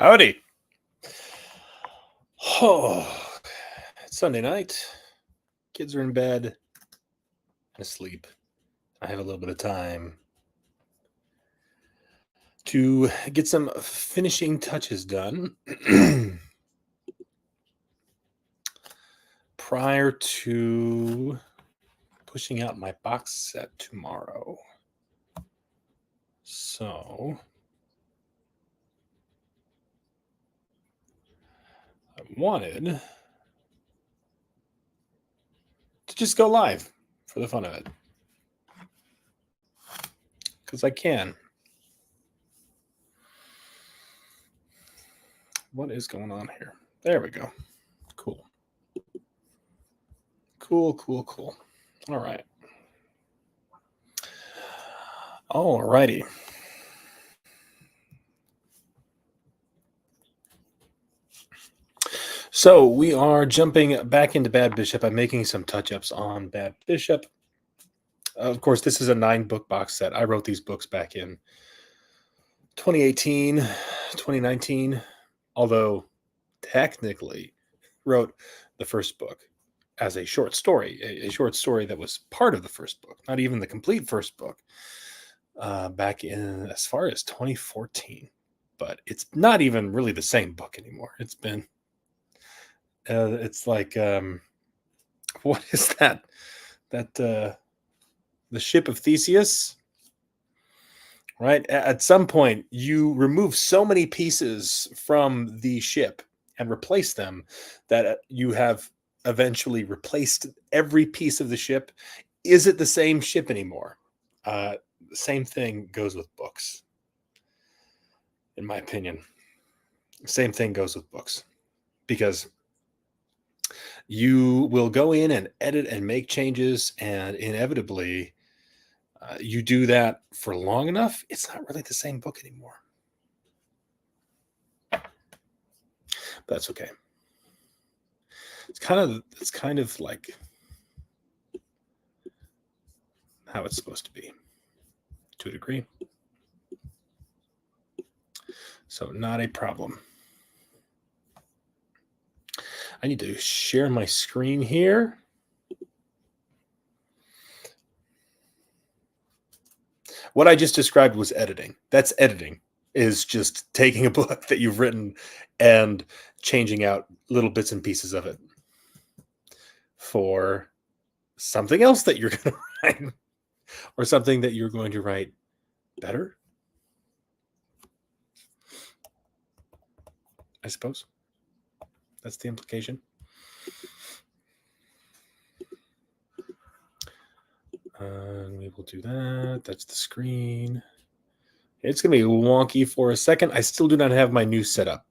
Howdy. Oh, it's Sunday night. Kids are in bed and asleep. I have a little bit of time to get some finishing touches done prior to pushing out my box set tomorrow. So I wanted to just go live for the fun of it. Because I can. What is going on here? There we go. Cool. Cool. All right. All righty. So we are jumping back into Bad Bishop. I'm making some touch-ups on Bad Bishop. Of course, this is a 9-book box set. I wrote these books back in 2018, 2019, although technically wrote the first book as a short story, a short story that was part of the first book, not even the complete first book, back in as far as 2014. But it's not even really the same book anymore. It's been it's like what is that the ship of Theseus, right? At some point you remove so many pieces from the ship and replace them that you have eventually replaced every piece of the ship. Is it the same ship anymore? The same thing goes with books, in my opinion. Same thing goes with books, because you will go in and edit and make changes, and inevitably you do that for long enough, it's not really the same book anymore. But that's okay. It's kind of like how it's supposed to be, to a degree. So not a problem. I need to share my screen here. What I just described was editing. That's editing, is just taking a book that you've written and changing out little bits and pieces of it for something else that you're going to write, or something that you're going to write better, I suppose. That's the implication. We will do that. That's the screen. It's going to be wonky for a second. I still do not have my new setup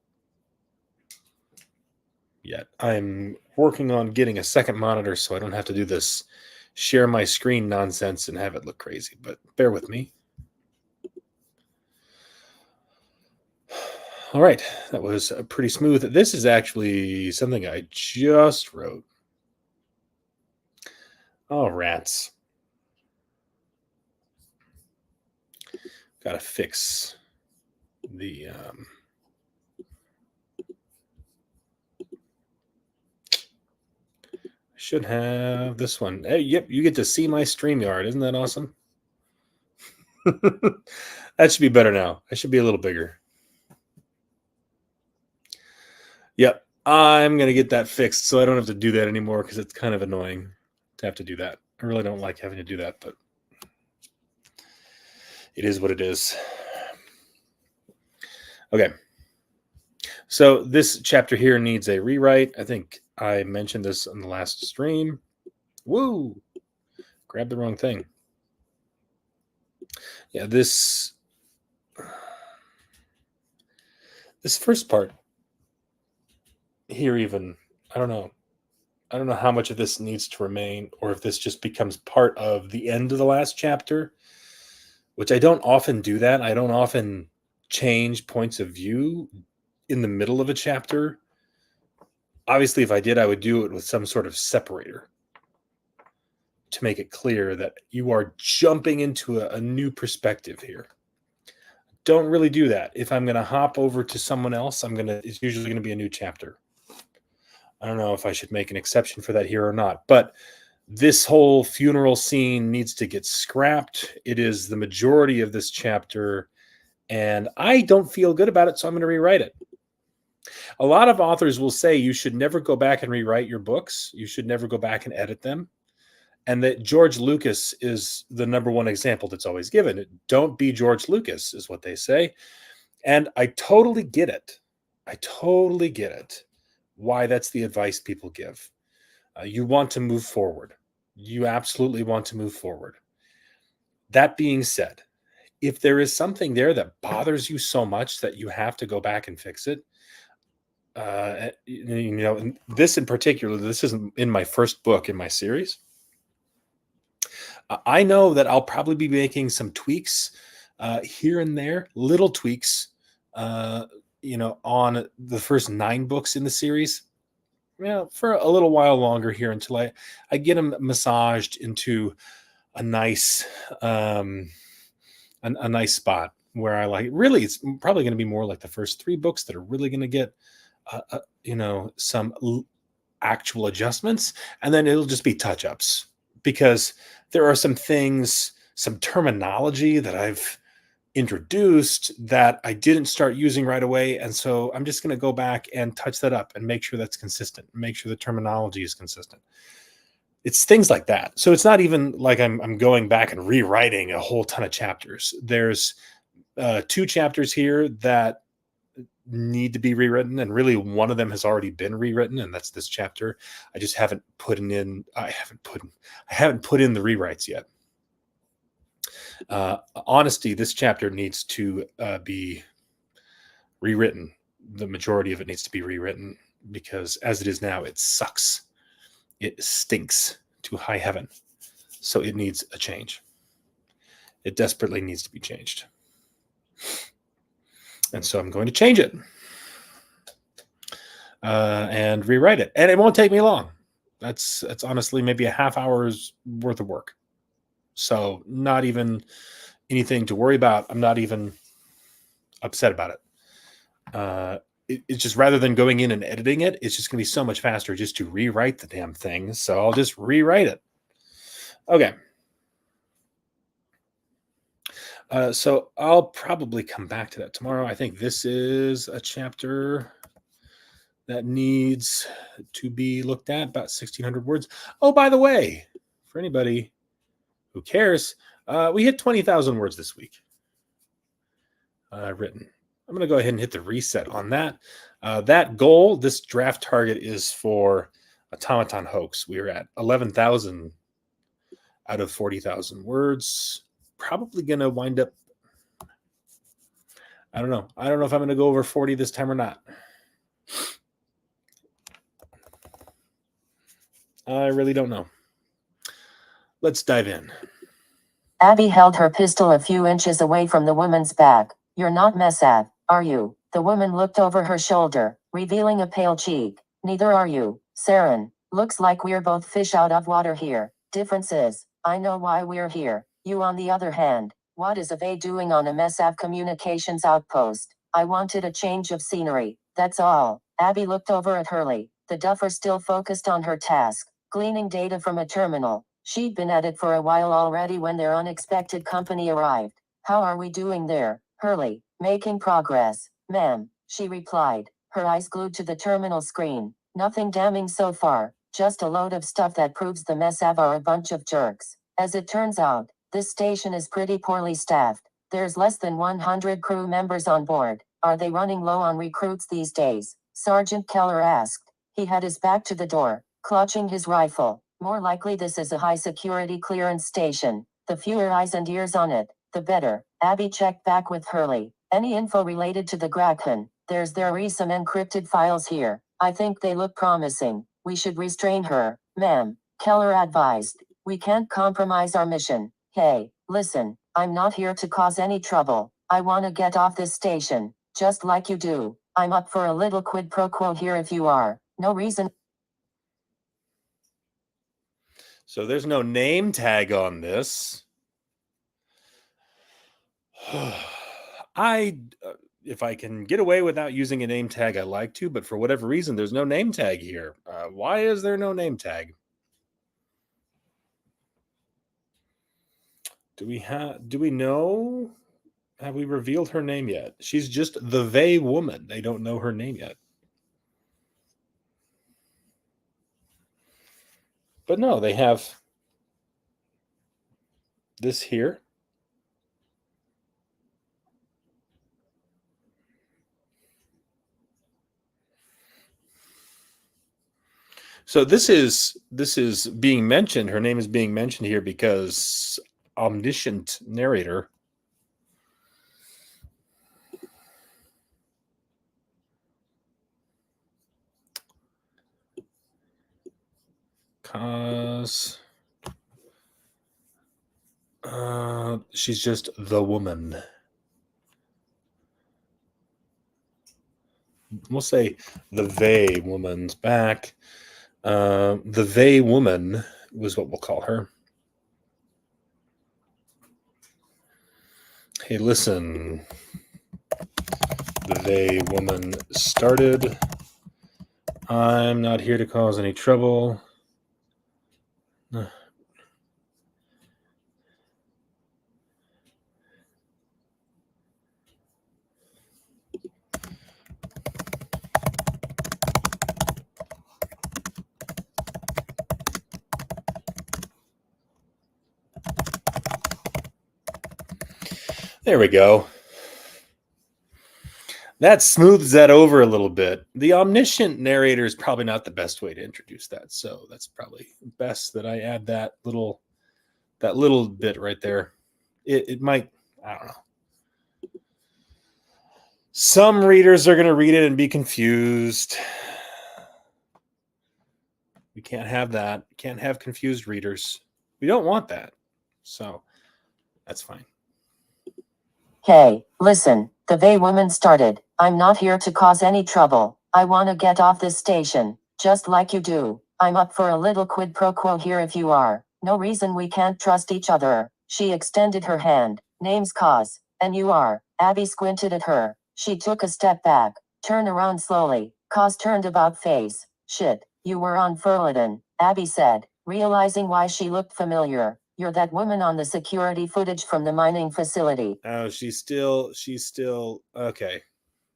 yet. I'm working on getting a second monitor so I don't have to do this share my screen nonsense and have it look crazy, but bear with me. All right, that was pretty smooth. This is actually something I just wrote. Oh, rats. Got to fix the... should have this one. Hey, yep, you get to see my StreamYard. Isn't that awesome? That should be better now. I should be a little bigger. Yep, I'm going to get that fixed so I don't have to do that anymore, because it's kind of annoying to have to do that. I really don't like having to do that, but it is what it is. Okay. So this chapter here needs a rewrite. I think I mentioned this on the last stream. Woo! Grabbed the wrong thing. Yeah, this first part here, even, I don't know how much of this needs to remain, or if this just becomes part of the end of the last chapter, which I don't often do that. I don't often change points of view in the middle of a chapter. Obviously, if I did, I would do it with some sort of separator to make it clear that you are jumping into a new perspective here. don't really do that. If I'm going to hop over to someone else, it's usually going to be a new chapter. I don't know if I should make an exception for that here or not, but this whole funeral scene needs to get scrapped. It is the majority of this chapter, and I don't feel good about it, so I'm going to rewrite it. A lot of authors will say you should never go back and rewrite your books. You should never go back and edit them. And that George Lucas is the number one example that's always given. Don't be George Lucas, is what they say. And I totally get it. I totally get it. Why that's the advice people give. You want to move forward. You absolutely want to move forward. That being said, if there is something there that bothers you so much that you have to go back and fix it, this in particular, this isn't in my first book in my series. I know that I'll probably be making some tweaks here and there, little tweaks, on the first 9 books in the series. For a little while longer here until I get them massaged into a nice a nice spot where I like. Really, it's probably going to be more like the first 3 books that are really going to get some actual adjustments, and then it'll just be touch-ups, because there are some things, some terminology that I've introduced that I didn't start using right away. And so I'm just going to go back and touch that up and make sure that's consistent, make sure the terminology is consistent. It's things like that. So it's not even like I'm going back and rewriting a whole ton of chapters. There's 2 chapters here that need to be rewritten, and really one of them has already been rewritten, and that's this chapter. I just haven't put in the rewrites yet. Honesty, this chapter needs to be rewritten. The majority of it needs to be rewritten, because as it is now, it sucks. It stinks to high heaven. So it needs a change. It desperately needs to be changed. And so I'm going to change it and rewrite it. And it won't take me long. That's honestly maybe a half hour's worth of work. So not even anything to worry about. I'm not even upset about it. It's just, rather than going in and editing it, it's just going to be so much faster just to rewrite the damn thing. So I'll just rewrite it. Okay. So I'll probably come back to that tomorrow. I think this is a chapter that needs to be looked at, about 1,600 words. Oh, by the way, for anybody who cares, we hit 20,000 words this week written. I'm going to go ahead and hit the reset on that. That goal, this draft target, is for Automaton Hoax. We are at 11,000 out of 40,000 words. Probably going to wind up, I don't know if I'm going to go over 40 this time or not. I really don't know. Let's dive in. Abby held her pistol a few inches away from the woman's back. "You're not Messav, are you?" The woman looked over her shoulder, revealing a pale cheek. "Neither are you, Saren. Looks like we're both fish out of water here. Difference is, I know why we're here. You, on the other hand, what is Ave doing on a Messav communications outpost? I wanted a change of scenery, that's all." Abby looked over at Hurley, the duffer still focused on her task, gleaning data from a terminal. She'd been at it for a while already when their unexpected company arrived. "How are we doing there, Hurley?" "Making progress, ma'am," she replied, her eyes glued to the terminal screen. "Nothing damning so far, just a load of stuff that proves the Messav are a bunch of jerks. As it turns out, this station is pretty poorly staffed. There's less than 100 crew members on board. Are they running low on recruits these days?" Sergeant Keller asked. He had his back to the door, clutching his rifle. "More likely this is a high-security clearance station. The fewer eyes and ears on it, the better." Abby checked back with Hurley. "Any info related to the Graken?" There are some encrypted files here. I think they look promising. We should restrain her, ma'am," Keller advised. "We can't compromise our mission." "Hey, listen, I'm not here to cause any trouble. I want to get off this station, just like you do. I'm up for a little quid pro quo here if you are. No reason." So there's no name tag on this. If I can get away without using a name tag, I like to, but for whatever reason, there's no name tag here. Why is there no name tag? Do we know? Have we revealed her name yet? She's just the they woman. They don't know her name yet. But no, they have this here. So this is being mentioned. Her name is being mentioned here because omniscient narrator. Cause she's just the woman. We'll say the they woman's back. The they woman was what we'll call her. Hey, listen. The they woman started. I'm not here to cause any trouble. There we go. That smooths that over a little bit. The omniscient narrator is probably not the best way to introduce that, so that's probably best that I add that little bit right there. It might, I don't know. Some readers are going to read it and be confused. We can't have that. Can't have confused readers. We don't want that. So that's fine. Hey, listen, the they woman started. I'm not here to cause any trouble. I want to get off this station, just like you do. I'm up for a little quid pro quo here if you are. No reason we can't trust each other. She extended her hand. Name's Cause. And you are. Abby squinted at her. She took a step back. Turn around slowly. Cause turned about face. Shit, you were on Furladen, Abby said, realizing why she looked familiar. You're that woman on the security footage from the mining facility. Oh, she's still okay.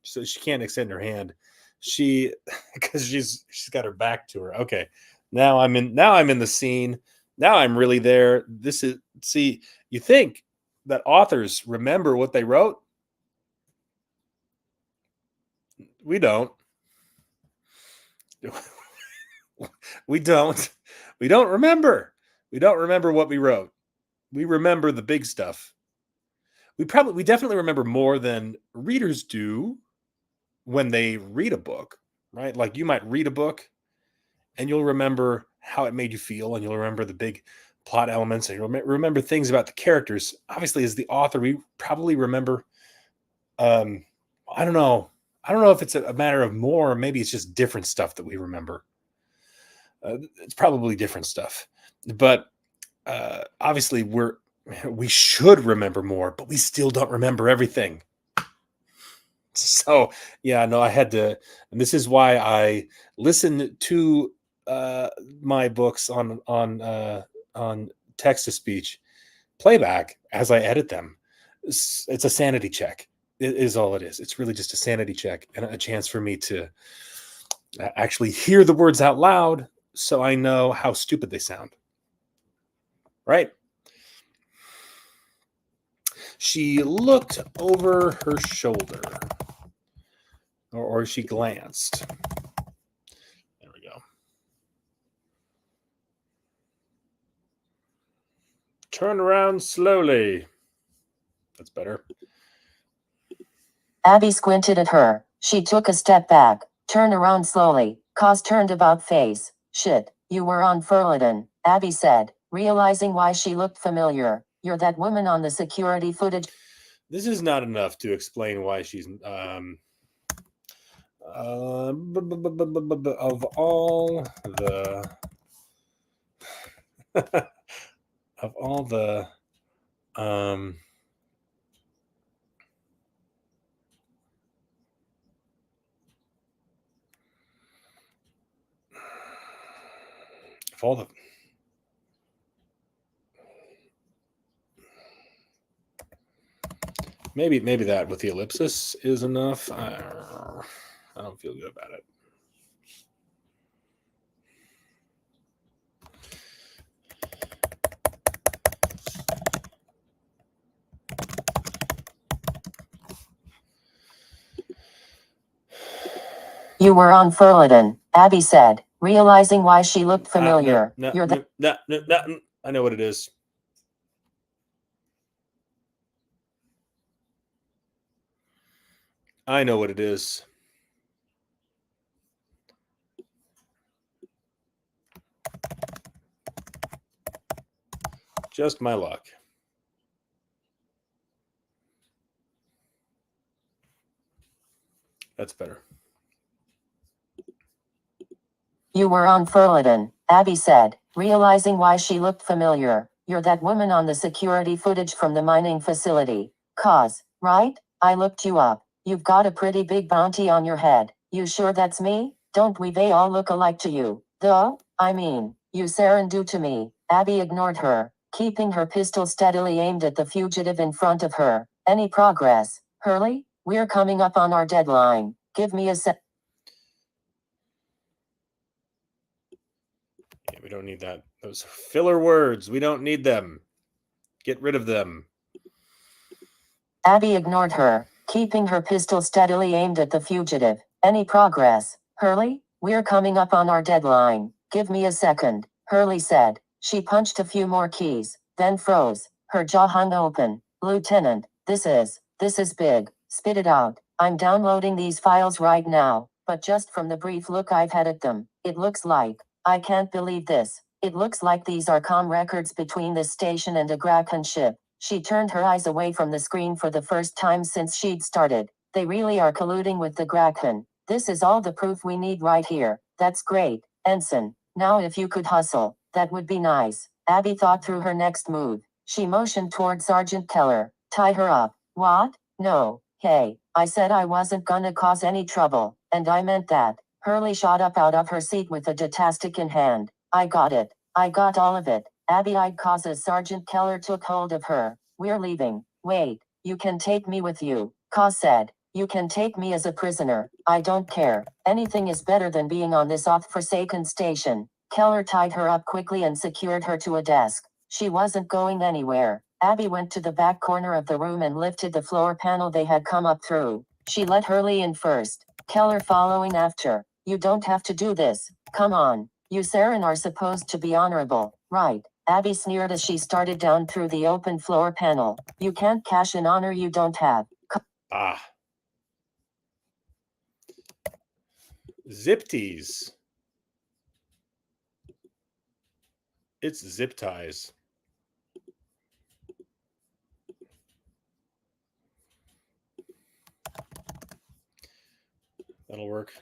So she can't extend her hand. She because she's got her back to her. Okay. Now I'm in the scene. Now I'm really there. This is see, you think that authors remember what they wrote? We don't. We don't. We don't remember. We don't remember what we wrote. We remember the big stuff. We definitely remember more than readers do when they read a book, right? Like you might read a book and you'll remember how it made you feel and you'll remember the big plot elements and you'll remember things about the characters. Obviously, as the author, we probably remember I don't know. I don't know if it's a matter of more, or maybe it's just different stuff that we remember. It's probably different stuff. But obviously we should remember more, but we still don't remember everything. So yeah, no, I had to, and this is why I listen to my books on text to speech playback as I edit them. It's a sanity check. It is all it is. It's really just a sanity check and a chance for me to actually hear the words out loud, so I know how stupid they sound. Right? She looked over her shoulder, or she glanced. There we go. Turn around slowly. That's better. Abby squinted at her. She took a step back. Turn around slowly. Cause turned about face. Shit, you were on Furladen, Abby said, realizing why she looked familiar. You're that woman on the security footage. This is not enough to explain why she's of all the of all the Of all the... Maybe that with the ellipsis is enough. I don't feel good about it. You were on Furladen, Abby said, realizing why she looked familiar. No, You're the... I know what it is. I know what it is. Just my luck. That's better. You were on Furladen, Abby said, realizing why she looked familiar. You're that woman on the security footage from the mining facility. Cause, right? I looked you up. You've got a pretty big bounty on your head. You sure that's me? Don't we they all look alike to you? Though, I mean, you Saren do to me. Abby ignored her, keeping her pistol steadily aimed at the fugitive in front of her. Any progress, Hurley? We're coming up on our deadline. Give me a sec. Yeah, we don't need that. Those filler words. We don't need them. Get rid of them. Abby ignored her, keeping her pistol steadily aimed at the fugitive. Any progress, Hurley? We're coming up on our deadline. Give me a second, Hurley said. She punched a few more keys, then froze. Her jaw hung open. Lieutenant, this is big. Spit it out. I'm downloading these files right now, but just from the brief look I've had at them, it looks like... I can't believe this. It looks like these are comm records between this station and a Graken ship. She turned her eyes away from the screen for the first time since she'd started. They really are colluding with the Graken. This is all the proof we need right here. That's great, Ensign. Now if you could hustle, that would be nice. Abby thought through her next move. She motioned toward Sergeant Keller. Tie her up. What? No. Hey, I said I wasn't gonna cause any trouble, and I meant that. Hurley shot up out of her seat with a detastic in hand. I got it. I got all of it. Abby eyed Cause as Sergeant Keller took hold of her. We're leaving. Wait, you can take me with you, Cause said. You can take me as a prisoner. I don't care. Anything is better than being on this off-forsaken station. Keller tied her up quickly and secured her to a desk. She wasn't going anywhere. Abby went to the back corner of the room and lifted the floor panel they had come up through. She let Hurley in first, Keller following after. You don't have to do this. Come on. You Saren are supposed to be honorable, right? Abby sneered as she started down through the open floor panel. You can't cash an honor you don't have. Zip-tees. It's zip ties. That'll work.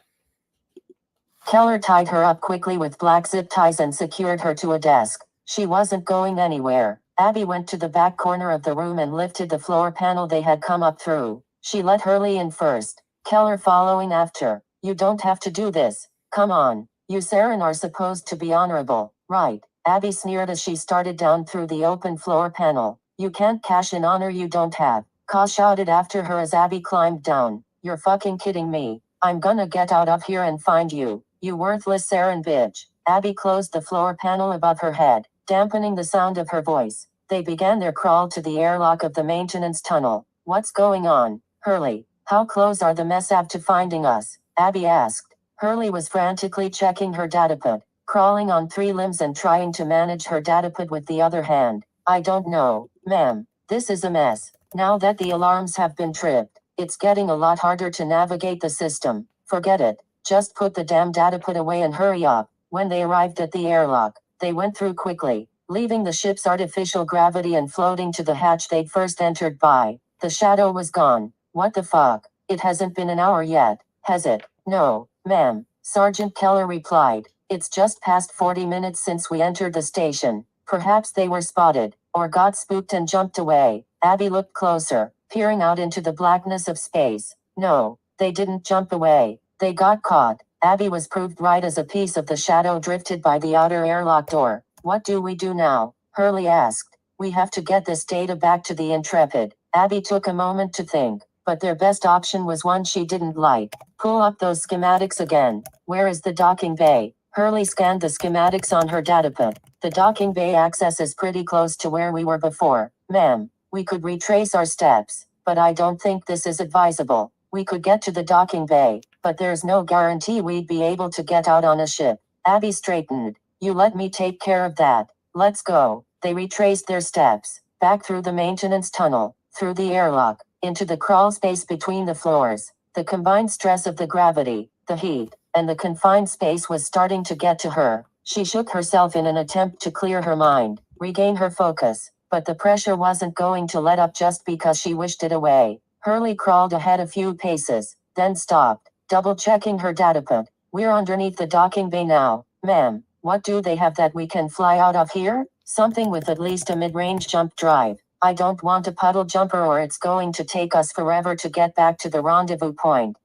Keller tied her up quickly with black zip ties and secured her to a desk. She wasn't going anywhere. Abby went to the back corner of the room and lifted the floor panel they had come up through. She let Hurley in first, Keller following after. You don't have to do this. Come on. You Saren are supposed to be honorable, right? Abby sneered as she started down through the open floor panel. You can't cash an honor you don't have. Cause shouted after her as Abby climbed down. You're fucking kidding me. I'm gonna get out of here and find you. You worthless Saren bitch. Abby closed the floor panel above her head, dampening the sound of her voice. They began their crawl to the airlock of the maintenance tunnel. What's going on, Hurley? How close are the Messav to finding us? Abby asked. Hurley was frantically checking her datapad, crawling on three limbs and trying to manage her datapad with the other hand. I don't know, ma'am. This is a mess. Now that the alarms have been tripped, it's getting a lot harder to navigate the system. Forget it. Just put the damn datapad away and hurry up. When they arrived at the airlock, they went through quickly, leaving the ship's artificial gravity and floating to the hatch they'd first entered by. The shadow was gone. What the fuck? It hasn't been an hour yet, has it? No, ma'am, Sergeant Keller replied. It's just past 40 minutes since we entered the station. Perhaps they were spotted, or got spooked and jumped away. Abby looked closer, peering out into the blackness of space. No, they didn't jump away. They got caught. Abby was proved right as a piece of the shadow drifted by the outer airlock door. What do we do now? Hurley asked. We have to get this data back to the Intrepid. Abby took a moment to think, but their best option was one she didn't like. Pull up those schematics again. Where is the docking bay? Hurley scanned the schematics on her datapad. The docking bay access is pretty close to where we were before, ma'am. We could retrace our steps, but I don't think this is advisable. We could get to the docking bay, but there's no guarantee we'd be able to get out on a ship. Abby straightened. You let me take care of that. Let's go. They retraced their steps, back through the maintenance tunnel, through the airlock, into the crawl space between the floors. The combined stress of the gravity, the heat, and the confined space was starting to get to her. She shook herself in an attempt to clear her mind, regain her focus, but the pressure wasn't going to let up just because she wished it away. Hurley crawled ahead a few paces, then stopped, double-checking her datapad. We're underneath the docking bay now, ma'am. What do they have that we can fly out of here? Something with at least a mid-range jump drive. I don't want a puddle jumper or it's going to take us forever to get back to the rendezvous point.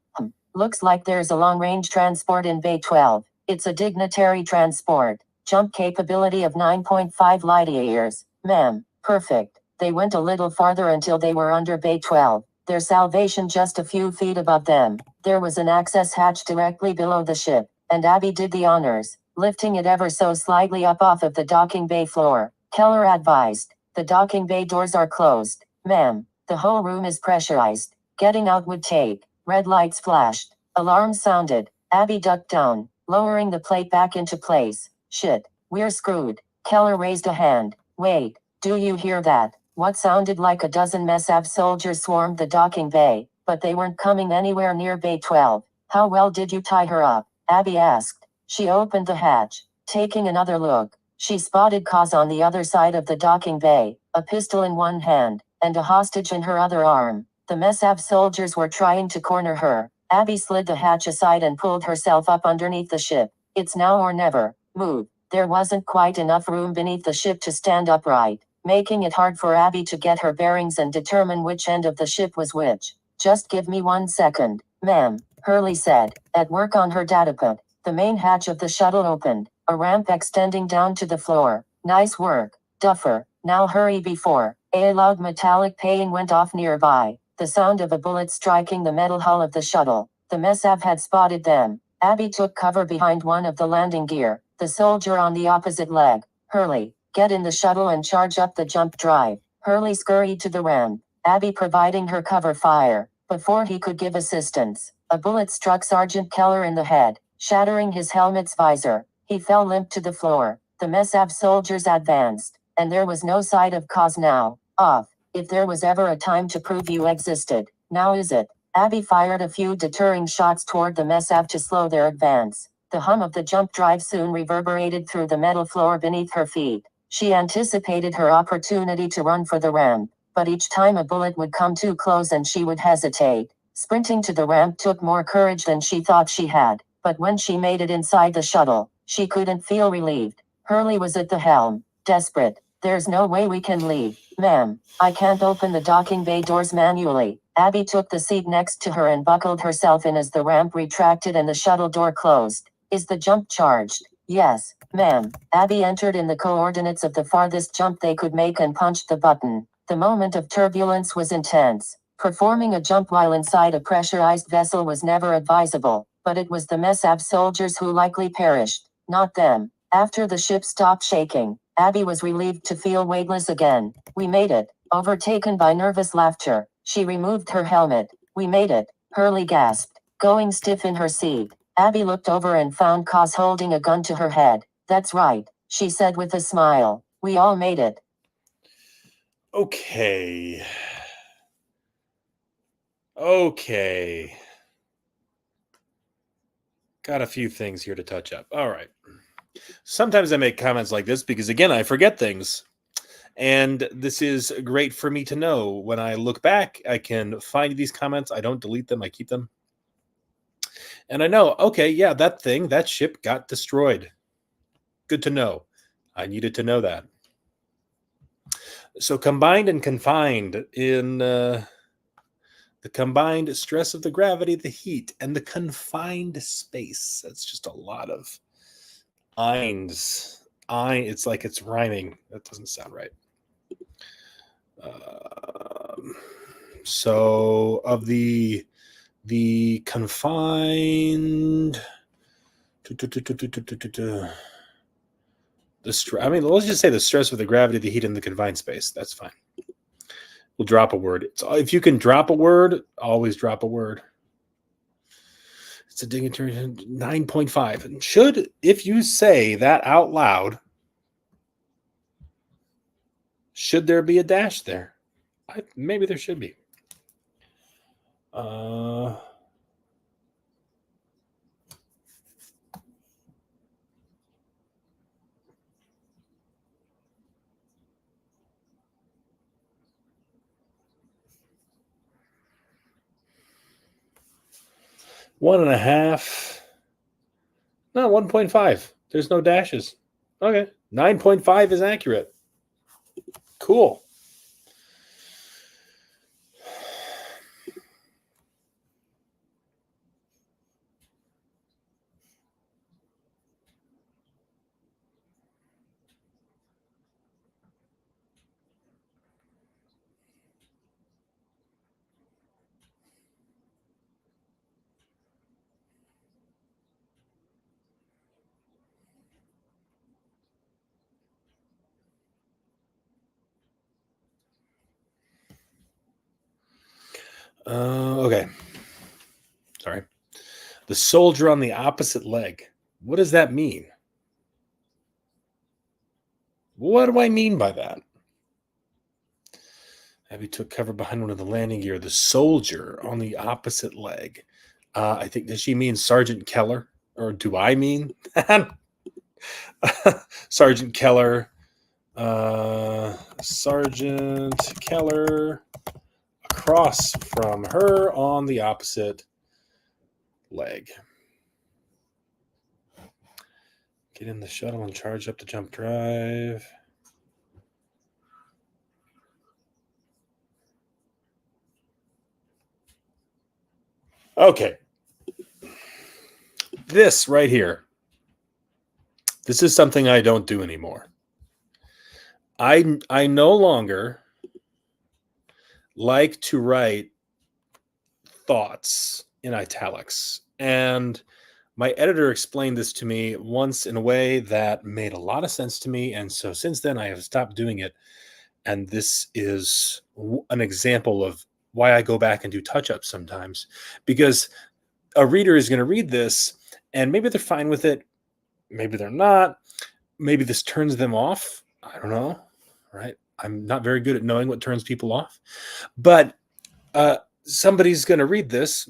Looks like there's a long-range transport in Bay 12. It's a dignitary transport. Jump capability of 9.5 light years. Ma'am, perfect. They went a little farther until they were under Bay 12. Their salvation just a few feet above them. There was an access hatch directly below the ship, and Abby did the honors, lifting it ever so slightly up off of the docking bay floor. Keller advised, the docking bay doors are closed. Ma'am, the whole room is pressurized. Getting out would take. Red lights flashed. Alarms sounded. Abby ducked down, lowering the plate back into place. Shit, we're screwed. Keller raised a hand. Wait, do you hear that? What sounded like a dozen MESAV soldiers swarmed the docking bay, but they weren't coming anywhere near Bay 12. How well did you tie her up? Abby asked. She opened the hatch, taking another look. She spotted Kaz on the other side of the docking bay, a pistol in one hand, and a hostage in her other arm. The MESAV soldiers were trying to corner her. Abby slid the hatch aside and pulled herself up underneath the ship. It's now or never. Move. There wasn't quite enough room beneath the ship to stand upright, making it hard for Abby to get her bearings and determine which end of the ship was which. Just give me 1 second, ma'am, Hurley said, at work on her datapad. The main hatch of the shuttle opened, a ramp extending down to the floor. Nice work, Duffer. Now hurry before a loud metallic paying went off nearby. The sound of a bullet striking the metal hull of the shuttle. The MESAV had spotted them. Abby took cover behind one of the landing gear, the soldier on the opposite leg. Hurley, get in the shuttle and charge up the jump drive. Hurley scurried to the ramp, Abby providing her cover fire. Before he could give assistance, a bullet struck Sergeant Keller in the head, shattering his helmet's visor. He fell limp to the floor. The MESAV soldiers advanced, and there was no sight of Kaz now. Off. If there was ever a time to prove you existed, now is it. Abby fired a few deterring shots toward the MESAV to slow their advance. The hum of the jump drive soon reverberated through the metal floor beneath her feet. She anticipated her opportunity to run for the ramp, but each time a bullet would come too close and she would hesitate. Sprinting to the ramp took more courage than she thought she had, but when she made it inside the shuttle, she couldn't feel relieved. Hurley was at the helm, desperate. There's no way we can leave, ma'am. I can't open the docking bay doors manually. Abby took the seat next to her and buckled herself in as the ramp retracted and the shuttle door closed. Is the jump charged? Yes, ma'am. Abby entered in the coordinates of the farthest jump they could make and punched the button. The moment of turbulence was intense. Performing a jump while inside a pressurized vessel was never advisable, but it was the MESAV soldiers who likely perished, not them. After the ship stopped shaking, Abby was relieved to feel weightless again. We made it. Overtaken by nervous laughter, she removed her helmet. We made it, Hurley gasped, going stiff in her seat. Abby looked over and found Kaz holding a gun to her head. That's right, she said with a smile. We all made it. Okay. Okay. Got a few things here to touch up. All right. Sometimes I make comments like this because, again, I forget things. And this is great for me to know. When I look back, I can find these comments. I don't delete them. I keep them. And I know, okay, yeah, that ship got destroyed. Good to know. I needed to know that. So combined and confined in the The combined stress of the gravity, the heat, and the confined space. That's just a lot of einds. It's like it's rhyming. That doesn't sound right. So of the confined, I mean, let's just say the stress of the gravity, the heat, and the confined space. That's fine. We'll drop a word. If you can drop a word, always drop a word. It's a dignitary 9.5. And if you say that out loud, should there be a dash there? Maybe there should be. 1.5. No, 1.5. There's no dashes. Okay. 9.5 is accurate. Cool. Okay. Sorry. The soldier on the opposite leg. What does that mean? What do I mean by that? Abby took cover behind one of the landing gear. The soldier on the opposite leg. I think, does she mean Sergeant Keller? Or do I mean Sergeant Keller? Sergeant Keller across from her on the opposite leg. Get in the shuttle and charge up the jump drive. Okay. This right here. This is something I don't do anymore. I no longer like to write thoughts in italics. And my editor explained this to me once in a way that made a lot of sense to me. And so since then, I have stopped doing it. And this is an example of why I go back and do touch-ups sometimes. Because a reader is going to read this, and maybe they're fine with it. Maybe they're not. Maybe this turns them off. I don't know. Right? I'm not very good at knowing what turns people off. But somebody's going to read this.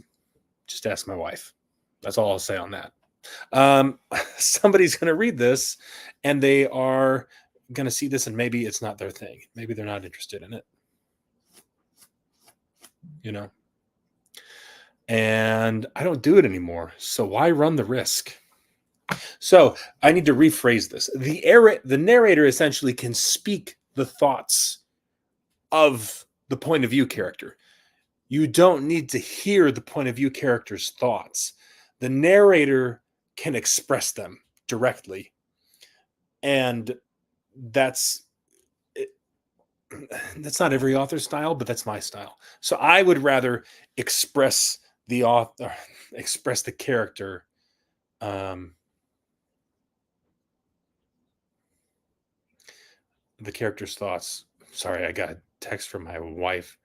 Just ask my wife. That's all I'll say on that. Somebody's going to read this, and they are going to see this, and maybe it's not their thing. Maybe they're not interested in it. You know? And I don't do it anymore. So why run the risk? So I need to rephrase this. The narrator essentially can speak the thoughts of the point of view character. You don't need to hear the point of view character's thoughts. The narrator can express them directly. And that's not every author's style, but that's my style. So I would rather express the author, express the character. The character's thoughts. Sorry, I got a text from my wife.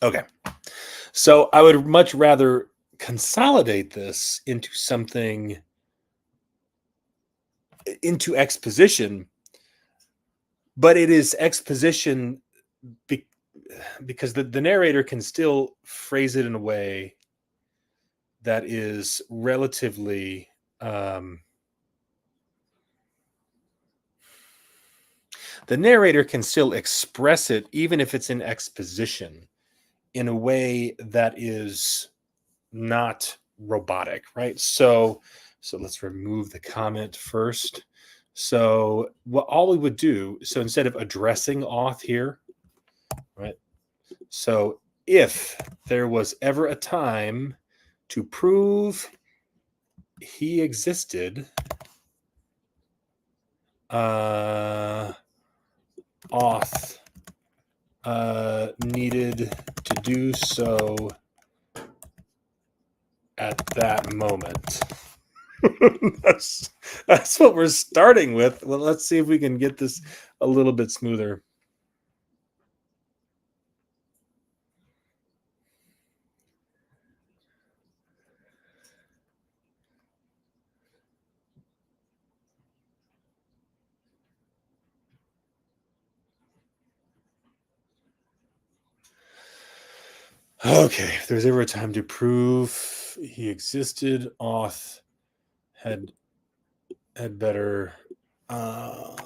Okay. So I would much rather consolidate this into something, into exposition, but it is exposition because the narrator can still phrase it in a way that is relatively the narrator can still express it even if it's in exposition in a way that is not robotic, right? So let's remove the comment first. So what all we would do, so instead of addressing auth here, right? So if there was ever a time to prove he existed, auth needed to do so at that moment. that's what we're starting with. Well, let's see if we can get this a little bit smoother. Okay, if there's ever a time to prove he existed, auth had better auth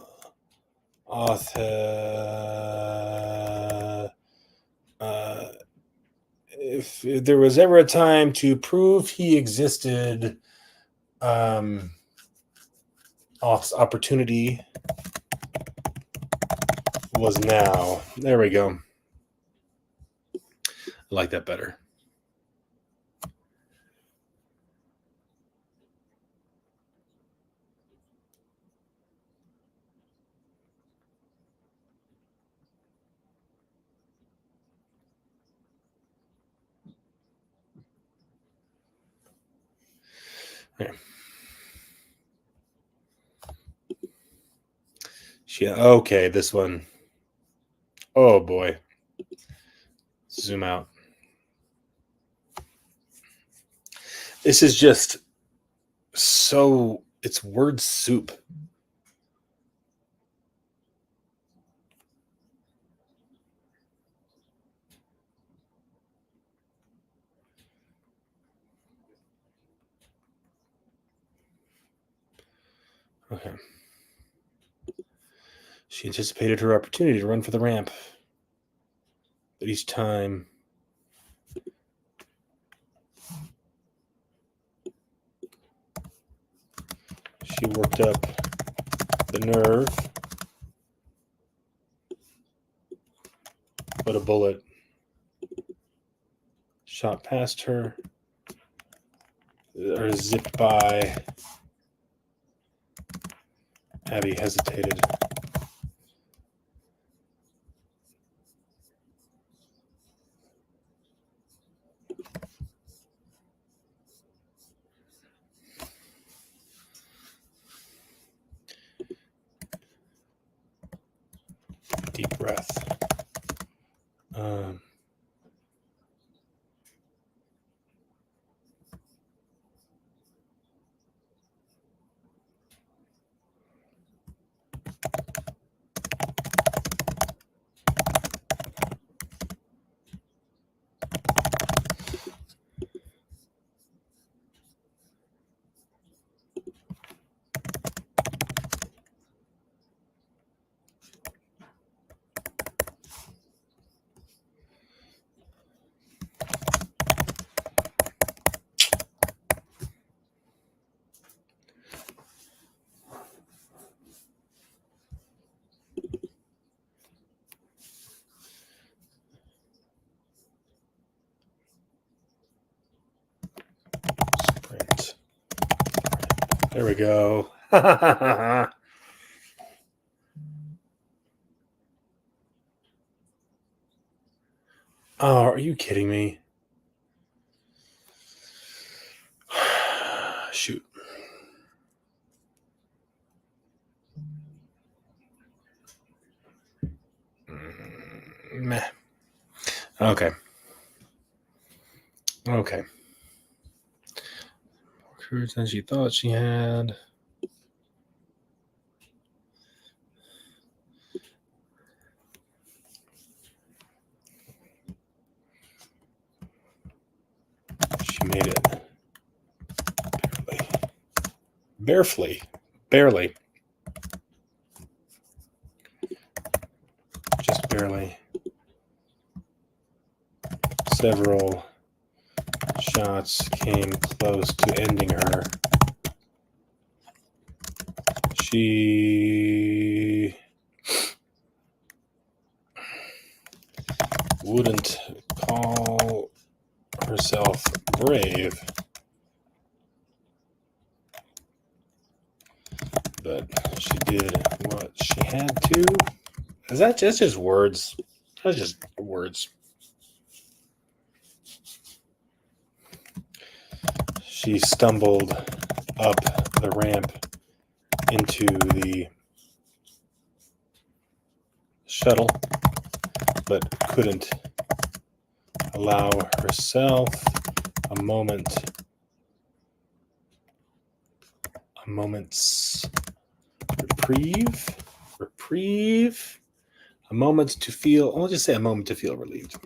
if there was ever a time to prove he existed, auth's opportunity was now. There we go. I like that better. Okay. Yeah, okay, this one. Oh boy. Zoom out. This is just so, it's word soup. Okay. She anticipated her opportunity to run for the ramp. But each time she worked up the nerve, but a bullet shot past her or zipped by. Abby hesitated. Deep breath. Sprint. There we go. Oh, are you kidding me? Shoot. Meh. Okay. Okay. More courage than she thought she had. She made it. Barely. Just barely. Several shots came close to ending her. She wouldn't call herself brave, but she did what she had to. That's just words? That's just words. She stumbled up the ramp into the shuttle, but couldn't allow herself a moment's reprieve, a moment to feel, I'll just say a moment to feel relieved.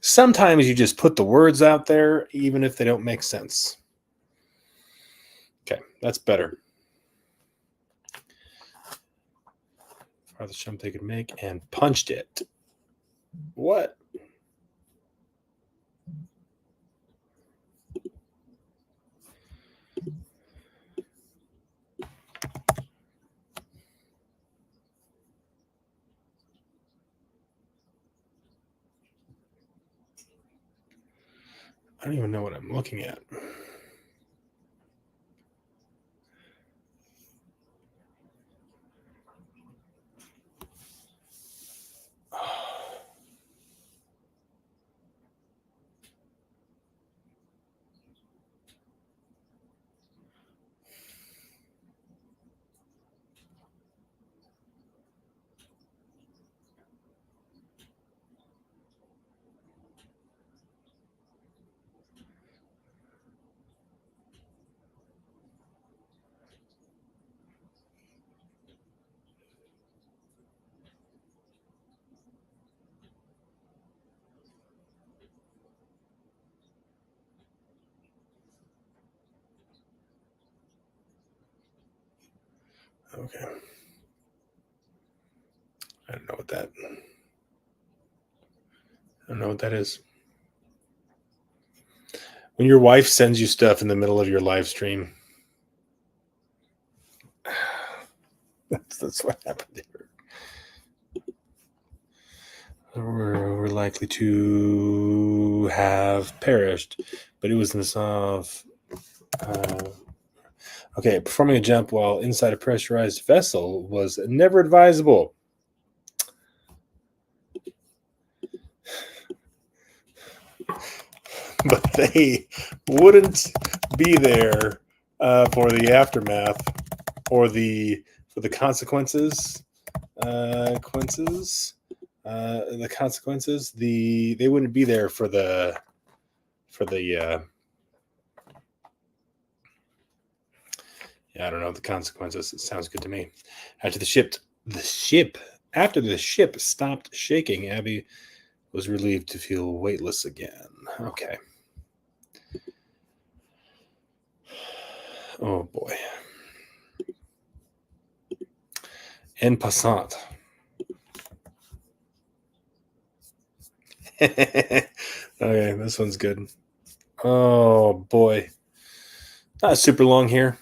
Sometimes you just put the words out there, even if they don't make sense. Okay, that's better. Farthest jump they could make, and punched it. What? I don't even know what I'm looking at. Okay. I don't know what that is. When your wife sends you stuff in the middle of your live stream, that's what happened here. We're likely to have perished, but it was in the soft. Okay, performing a jump while inside a pressurized vessel was never advisable. But they wouldn't be there for the aftermath or the consequences. They wouldn't be there for the I don't know the consequences. It sounds good to me. After the ship stopped shaking, Abby was relieved to feel weightless again. Okay. Oh boy. En passant. Okay, this one's good. Oh boy. Not super long here.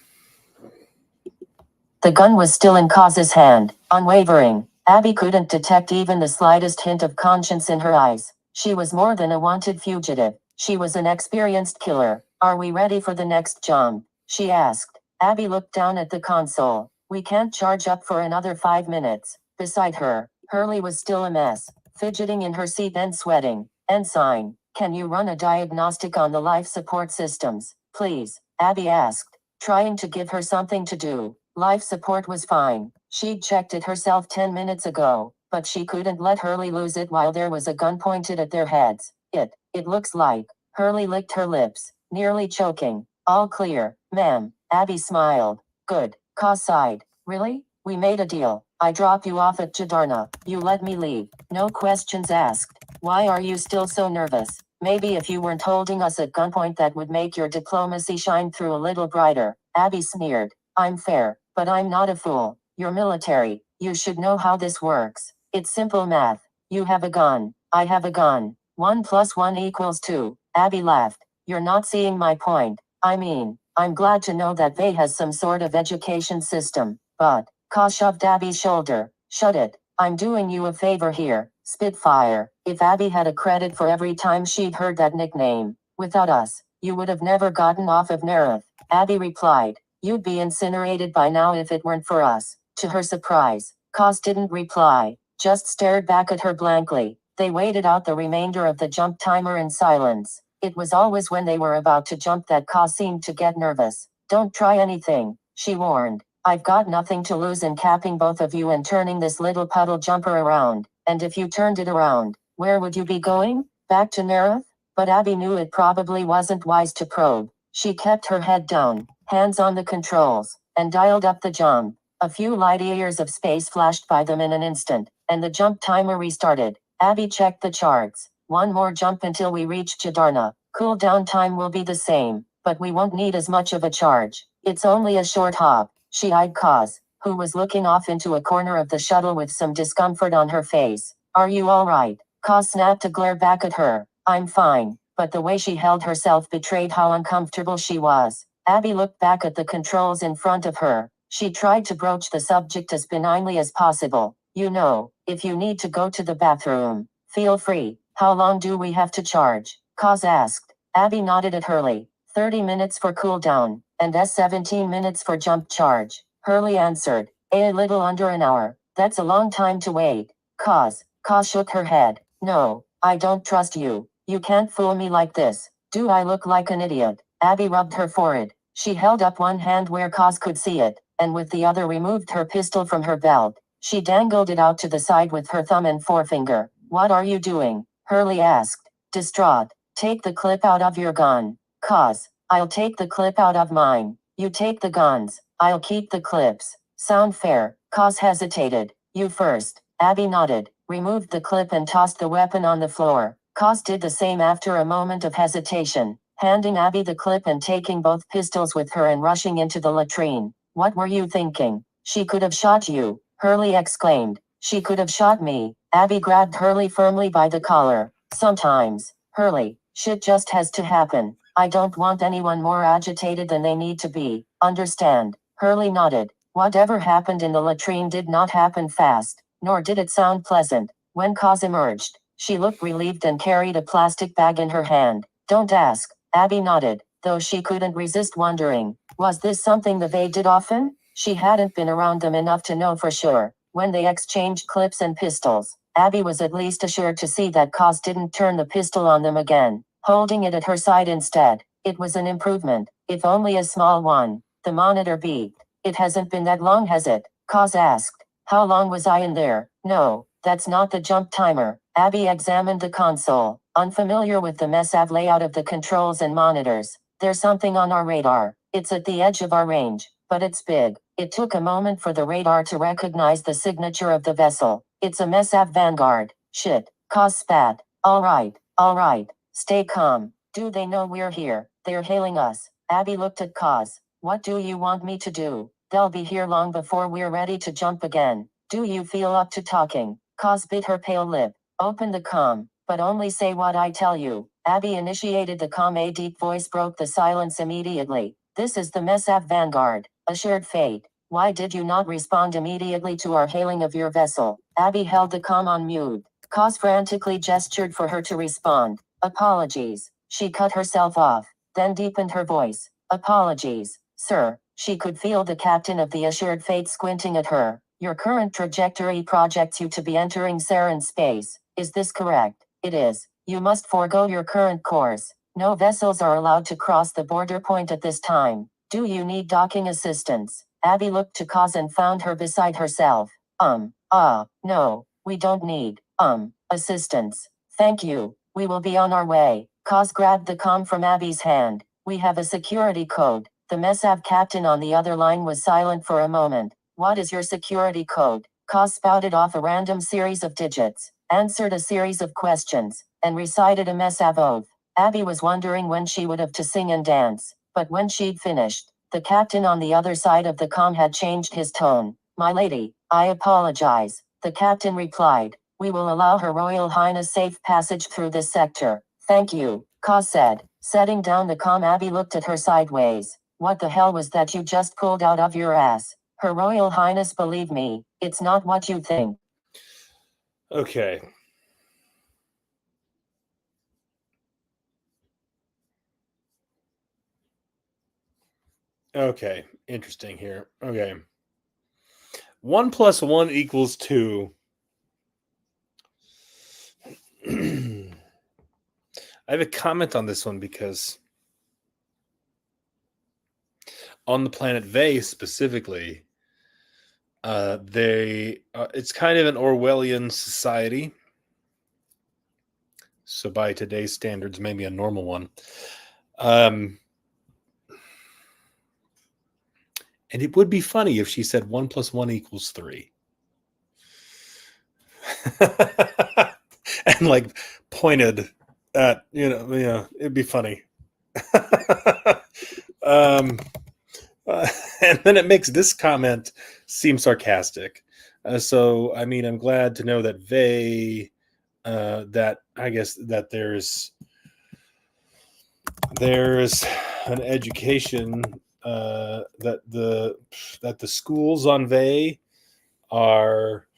The gun was still in Kaz's hand, unwavering. Abby couldn't detect even the slightest hint of conscience in her eyes. She was more than a wanted fugitive. She was an experienced killer. Are we ready for the next jump? She asked. Abby looked down at the console. We can't charge up for another 5 minutes. Beside her, Hurley was still a mess, fidgeting in her seat and sweating. Ensign, can you run a diagnostic on the life support systems, please? Abby asked, trying to give her something to do. Life support was fine. She'd checked it herself 10 minutes ago, but she couldn't let Hurley lose it while there was a gun pointed at their heads. It looks like. Hurley licked her lips, nearly choking. All clear, ma'am. Abby smiled. Good. Kaz sighed. Really? We made a deal. I drop you off at Jadarna. You let me leave. No questions asked. Why are you still so nervous? Maybe if you weren't holding us at gunpoint that would make your diplomacy shine through a little brighter. Abby sneered. I'm fair, but I'm not a fool. You're military. You should know how this works. It's simple math. You have a gun. I have a gun. 1 + 1 = 2. Abby laughed. You're not seeing my point. I mean, I'm glad to know that they has some sort of education system, but, Ka shoved Abby's shoulder. Shut it. I'm doing you a favor here, Spitfire. If Abby had a credit for every time she'd heard that nickname, without us, you would have never gotten off of Nerith. Abby replied. You'd be incinerated by now if it weren't for us. To her surprise, Kaz didn't reply, just stared back at her blankly. They waited out the remainder of the jump timer in silence. It was always when they were about to jump that Kaz seemed to get nervous. Don't try anything, she warned. I've got nothing to lose in capping both of you and turning this little puddle jumper around. And if you turned it around, where would you be going? Back to Nerith? But Abby knew it probably wasn't wise to probe. She kept her head down, hands on the controls, and dialed up the jump. A few light years of space flashed by them in an instant, and the jump timer restarted. Abby checked the charts. One more jump until we reach Jadarna. Cooldown time will be the same, but we won't need as much of a charge. It's only a short hop. She eyed Kaz, who was looking off into a corner of the shuttle with some discomfort on her face. Are you all right? Kaz snapped a glare back at her. I'm fine, but the way she held herself betrayed how uncomfortable she was. Abby looked back at the controls in front of her. She tried to broach the subject as benignly as possible. You know, if you need to go to the bathroom, feel free. How long do we have to charge? Kaz asked. Abby nodded at Hurley. 30 minutes for cooldown, and 17 minutes for jump charge. Hurley answered. A little under an hour. That's a long time to wait. Kaz shook her head. No, I don't trust you. You can't fool me like this. Do I look like an idiot? Abby rubbed her forehead. She held up one hand where Kaz could see it, and with the other removed her pistol from her belt. She dangled it out to the side with her thumb and forefinger. What are you doing? Hurley asked, distraught. Take the clip out of your gun. Kaz, I'll take the clip out of mine. You take the guns. I'll keep the clips. Sound fair? Kaz hesitated. You first. Abby nodded, removed the clip and tossed the weapon on the floor. Kaz did the same after a moment of hesitation, handing Abby the clip and taking both pistols with her and rushing into the latrine. What were you thinking? She could have shot you, Hurley exclaimed. She could have shot me. Abby grabbed Hurley firmly by the collar. Sometimes, Hurley, shit just has to happen. I don't want anyone more agitated than they need to be. Understand? Hurley nodded. Whatever happened in the latrine did not happen fast, nor did it sound pleasant. When Kaz emerged, she looked relieved and carried a plastic bag in her hand. Don't ask. Abby nodded, though she couldn't resist wondering. Was this something that they did often? She hadn't been around them enough to know for sure. When they exchanged clips and pistols, Abby was at least assured to see that Kaz didn't turn the pistol on them again, holding it at her side instead. It was an improvement, if only a small one. The monitor beeped. It hasn't been that long, has it? Kaz asked. How long was I in there? No, that's not the jump timer. Abby examined the console, unfamiliar with the MESAV layout of the controls and monitors. There's something on our radar. It's at the edge of our range, but it's big. It took a moment for the radar to recognize the signature of the vessel. It's a MESAV Vanguard. Shit. Kaz spat. All right. Stay calm. Do they know we're here? They're hailing us. Abby looked at Kaz. What do you want me to do? They'll be here long before we're ready to jump again. Do you feel up to talking? Kaz bit her pale lip. Open the comm, but only say what I tell you. Abby initiated the comm. A deep voice broke the silence immediately. This is the MESAV Vanguard. Assured fate. Why did you not respond immediately to our hailing of your vessel? Abby held the comm on mute. Kaz frantically gestured for her to respond. Apologies. She cut herself off, then deepened her voice. Apologies, sir. She could feel the captain of the Assured Fate squinting at her. Your current trajectory projects you to be entering Sarin space. Is this correct? It is. You must forego your current course. No vessels are allowed to cross the border point at this time. Do you need docking assistance? Abby looked to Kaz and found her beside herself. No, we don't need, assistance. Thank you. We will be on our way. Kaz grabbed the comm from Abby's hand. We have a security code. The MESAV captain on the other line was silent for a moment. What is your security code? Kaz spouted off a random series of digits, answered a series of questions, and recited a MESAV oath. Abby was wondering when she would have to sing and dance, but when she'd finished, the captain on the other side of the comm had changed his tone. My lady, I apologize, the captain replied. We will allow Her Royal Highness safe passage through this sector. Thank you, Kaz said. Setting down the comm, Abby looked at her sideways. What the hell was that you just pulled out of your ass? Her Royal Highness, believe me, it's not what you think. Okay. Okay. Interesting here. Okay. 1 + 1 = 2. I have a comment on this one because on the planet Vey specifically, it's kind of an Orwellian society. So by today's standards, maybe a normal one. And it would be funny if she said 1 + 1 = 3. And like pointed at, it'd be funny. And then it makes this comment seem sarcastic. So, I mean, I'm glad to know that that I guess that there's an education that the schools on Vey are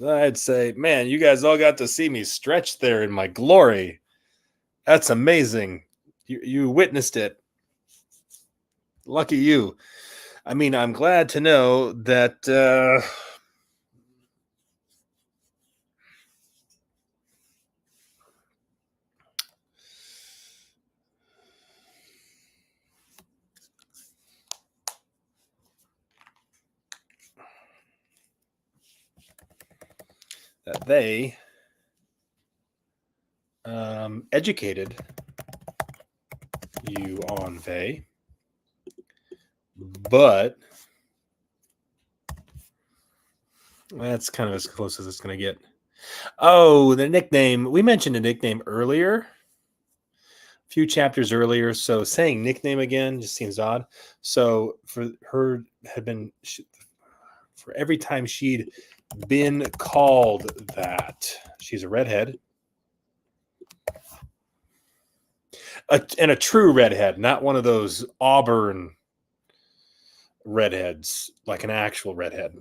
I'd say, man, you guys all got to see me stretch there in my glory. That's amazing. You witnessed it. Lucky you. I mean, I'm glad to know that they educated you on Vey, but that's kind of as close as it's going to get. Oh, the nickname. We mentioned a nickname earlier, a few chapters earlier. So saying nickname again just seems odd. So for her had been, for every time she'd been called that, she's a redhead. And a true redhead, not one of those auburn redheads, like an actual redhead.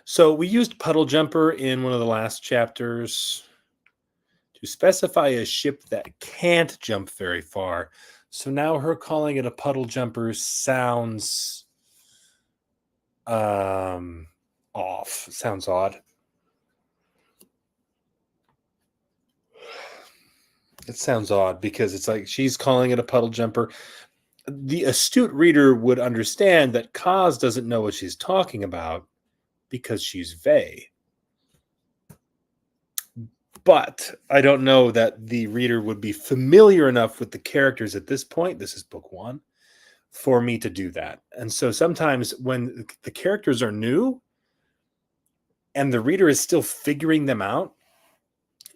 So we used puddle jumper in one of the last chapters to specify a ship that can't jump very far. So now her calling it a puddle jumper sounds off. Sounds odd. It sounds odd because it's like she's calling it a puddle jumper. The astute reader would understand that Kaz doesn't know what she's talking about because she's Vey. But I don't know that the reader would be familiar enough with the characters at this point. This is book 1 for me to do that. And so sometimes when the characters are new and the reader is still figuring them out,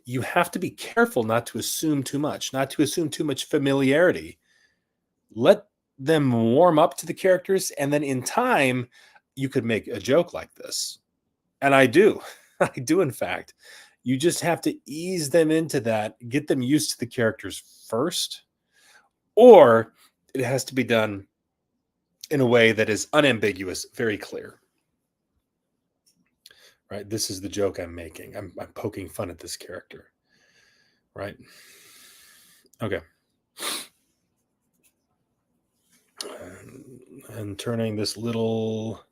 you have to be careful not to assume too much, not to assume too much familiarity. Let them warm up to the characters, and then in time, you could make a joke like this. And I do. I do, in fact. You just have to ease them into that, get them used to the characters first, or it has to be done in a way that is unambiguous, very clear. Right? This is the joke I'm making. I'm poking fun at this character. Right? Okay. And turning this little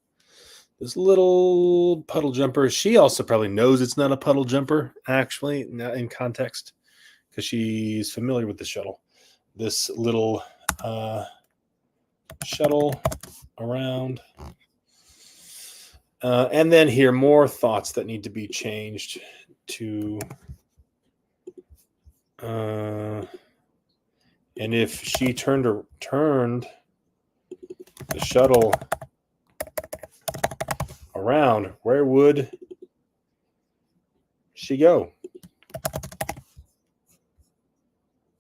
puddle jumper. She also probably knows it's not a puddle jumper, actually, in context, because she's familiar with the shuttle. This little shuttle around. And then here, more thoughts that need to be changed to... and if she turned the shuttle around, where would she go?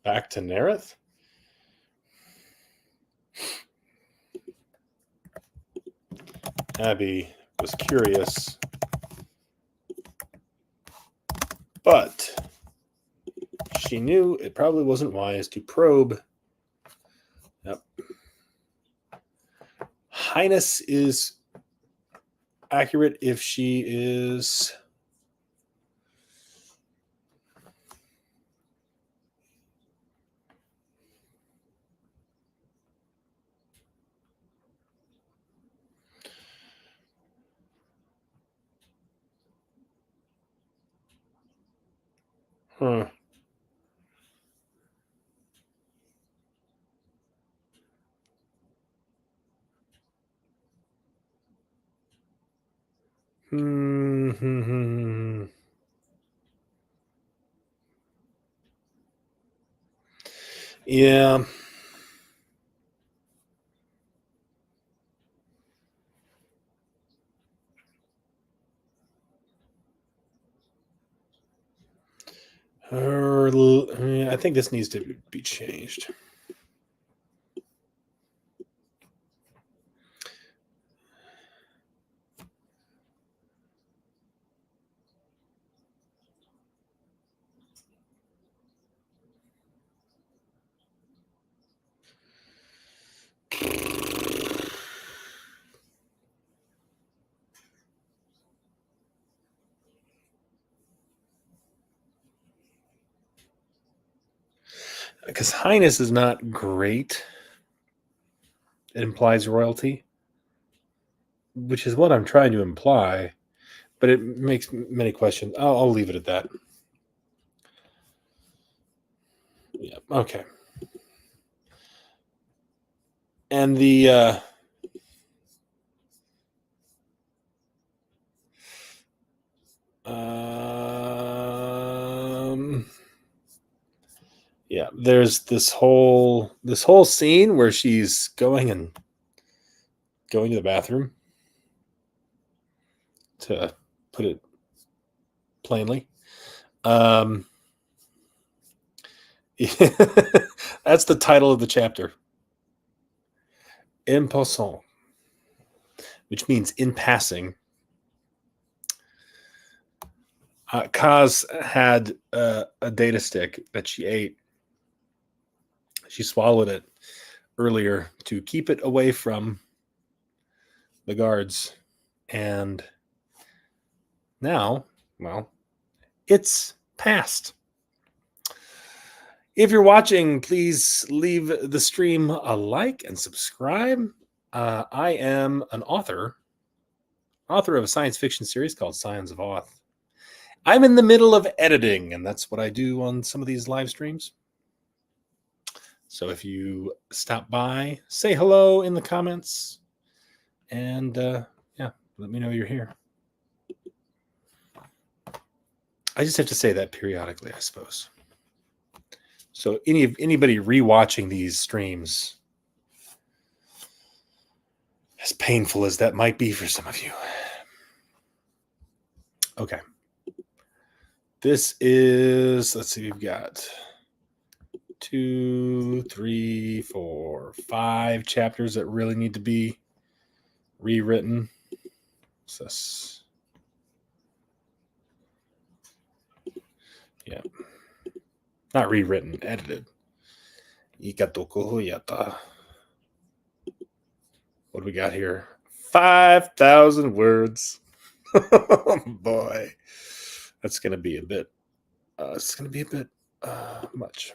Back to Nerith? Abby was curious, but she knew it probably wasn't wise to probe. Yep. Highness is accurate if she is... Huh. Yeah. I think this needs to be changed. Because Highness is not great. It implies royalty, which is what I'm trying to imply, but it makes many questions. I'll leave it at that. Yeah, okay. And the yeah, there's this whole scene where she's going to the bathroom, to put it plainly. That's the title of the chapter. En passant, which means in passing. Kaz had a data stick that she ate. She swallowed it earlier to keep it away from the guards. And now, well, it's passed. If you're watching, please leave the stream a like and subscribe. I am an author of a science fiction series called Scions of Oth. I'm in the middle of editing, and that's what I do on some of these live streams. So if you stop by, say hello in the comments, and yeah, let me know you're here. I just have to say that periodically, I suppose. So anybody rewatching these streams, as painful as that might be for some of you. Okay. This is, let's see, we've got 2, 3, 4, 5 chapters that really need to be rewritten. So yeah. Not rewritten, edited. What do we got here? 5,000 words. Oh, boy. That's going to be a bit, it's going to be a bit much.